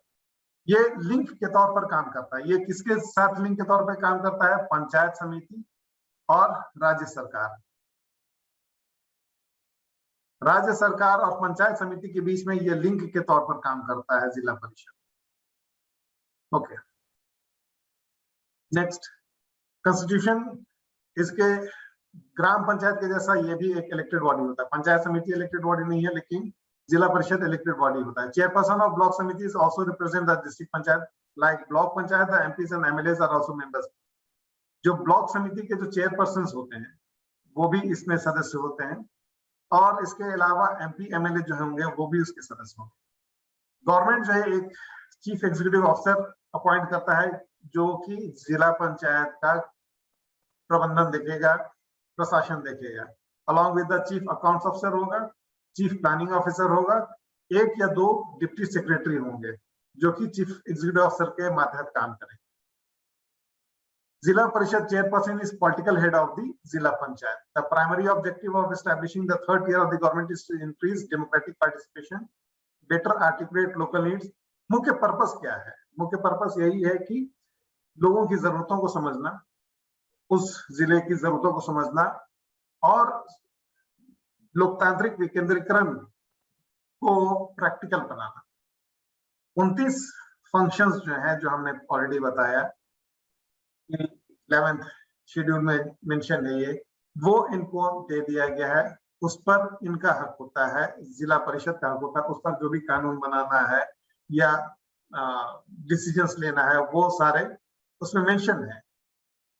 ये लिंक के तौर पर काम करता है। ये किसके साथ लिंक के तौर पर काम करता है? पंचायत समिति और राज्य सरकार। राज्य सरकार और पंचायत समिति के बीच में ये लिंक के तौर पर काम करता है जिला परिषद। Okay, next constitution. इसके ग्राम पंचायत के जैसा ये भी एक इलेक्टेड बॉडी होता है। पंचायत समिति इलेक्टेड बॉडी नहीं है, लेकिन जिला परिषद इलेक्टेड बॉडी होता है। Chairperson of block samiti also represent the district panchayat like block panchayat. The MPs and MLAs are also members. जो ब्लॉक समिति के जो चेयरपर्सन होते हैं वो भी इसमें सदस्य होते हैं, और इसके अलावा एमपी एमएलए जो होंगे वो भी उसके सदस्य होंगे। गवर्नमेंट जो है एक चीफ एग्जीक्यूटिव ऑफिसर अपॉइंट करता है जो कि जिला पंचायत का प्रबंधन देखेगा, प्रशासन देखेगा। Along with the chief accounts officer होगा, चीफ प्लानिंग ऑफिसर होगा, 1 या 2 डिप्टी सेक्रेटरी होंगे जो कि चीफ एग्जीक्यूटिव ऑफिसर के मातहत काम करेंगे। जिला परिषद chairperson is political head of the जिला panchayat. The primary objective of establishing the third tier of the government is to increase democratic participation, better articulate local needs. मुख्य पर्पस क्या है? मुख्य पर्पस यही है कि लोगों की जरूरतों को समझना, उस जिले की जरूरतों को समझना और लोकतांत्रिक विकेंद्रीकरण को प्रैक्टिकल बनाना। 29 फंक्शंस जो है, जो हमने ऑलरेडी बताया 11th शेड्यूल में मेंशन है, ये वो इनको दे दिया गया है। उस पर इनका हक होता है, जिला परिषद का हक होता है। उस पर जो भी कानून बनाना है या डिसीजंस लेना है वो सारे उसमें मेंशन है।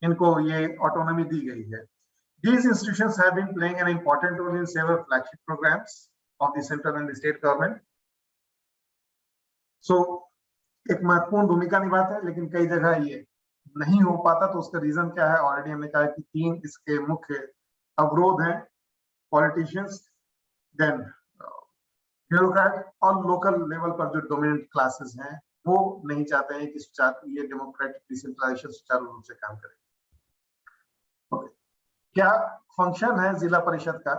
इनको ये ऑटोनॉमी दी गई है। These institutions have been playing an important role in several flagship programs of the central and the state government. So एक महत्वपूर्ण भूमिका निभाते हैं, लेकिन कई जगह ये नहीं हो पाता। तो उसका रीजन क्या है? ऑलरेडी हमने कहा कि 3 इसके मुख्य अवरोध हैं। पॉलिटिशियंस, देन ब्यूरोक्रेट और लोकल लेवल पर जो डोमिनेंट क्लासेस हैं वो नहीं चाहते हैं कि ये डेमोक्रेटिक डिसेंट्रलाइजेशन सुचारू रूप से काम करे। ओके, क्या फंक्शन है जिला परिषद का?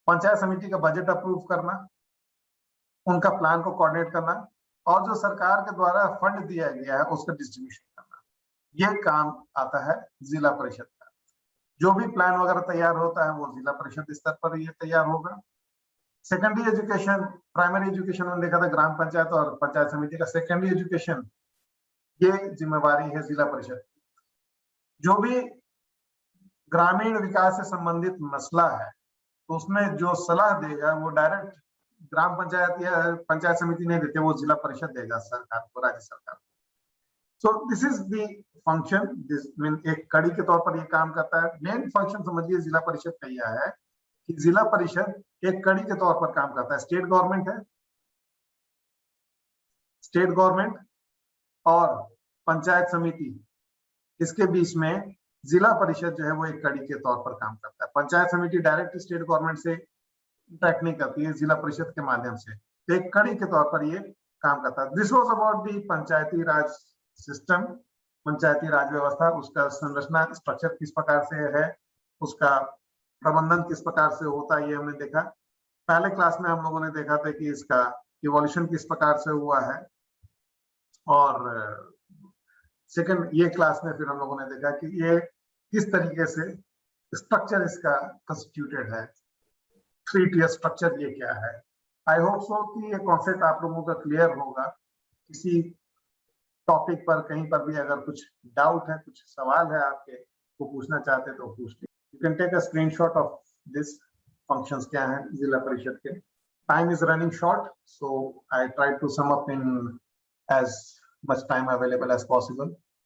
पंचायत समिति का बजट अप्रूव करना, उनका प्लान को कोऑर्डिनेट करना और जो सरकार के द्वारा फंड दिया गया है उसका डिस्ट्रीब्यूशन करना। यह काम आता है जिला परिषद का। जो भी प्लान वगैरह तैयार होता है वो जिला परिषद स्तर पर ये तैयार होगा। सेकेंडरी एजुकेशन, प्राइमरी एजुकेशन में देखा था ग्राम पंचायत और पंचायत समिति का। सेकेंडरी एजुकेशन ये जिम्मेवारी है जिला परिषद की। जो भी ग्रामीण विकास से संबंधित मसला है तो उसमें जो सलाह देगा वो डायरेक्ट ग्राम पंचायत या पंचायत समिति नहीं देते, वो जिला परिषद देगा सरकार को, राज्य सरकार को। सो this is the function, this mean एक कड़ी के तौर पर ये काम करता है। मेन फंक्शन समझिए जिला परिषद का यह है कि जिला परिषद एक कड़ी के तौर पर काम करता है। स्टेट गवर्नमेंट है, स्टेट गवर्नमेंट और पंचायत समिति, इसके बीच में जिला परिषद जो है वो एक कड़ी के तौर पर काम करता है। पंचायत समिति डायरेक्ट स्टेट गवर्नमेंट से इंटरेक्ट नहीं करती है, जिला परिषद के माध्यम से तो एक कड़ी के तौर पर ये काम करता है। This was about the panchayati raj system, panchayati raj व्यवस्था, उसका संरचना स्ट्रक्चर किस प्रकार से है, उसका प्रबंधन किस प्रकार से होता है, ये हमने देखा। पहले क्लास में हम लोगों ने देखा था कि इसका इवोल्यूशन किस प्रकार से हुआ है, और सेकंड ये क्लास में फिर हम लोगों ने देखा कि ये किस तरीके से स्ट्रक्चर इसका कंस्टिट्यूटेड है, 3 tier स्ट्रक्चर ये क्या है। आई होप सो कि ये कॉन्सेप्ट आप लोगों का क्लियर होगा। किसी टॉपिक पर कहीं पर भी अगर कुछ डाउट है, कुछ सवाल है आपके, वो पूछना चाहते तो पूछ लीजिए। You can take a screenshot of this functions क्या हैं जिला परिषद के। Time is running short, so I try to sum up in as much time available as possible.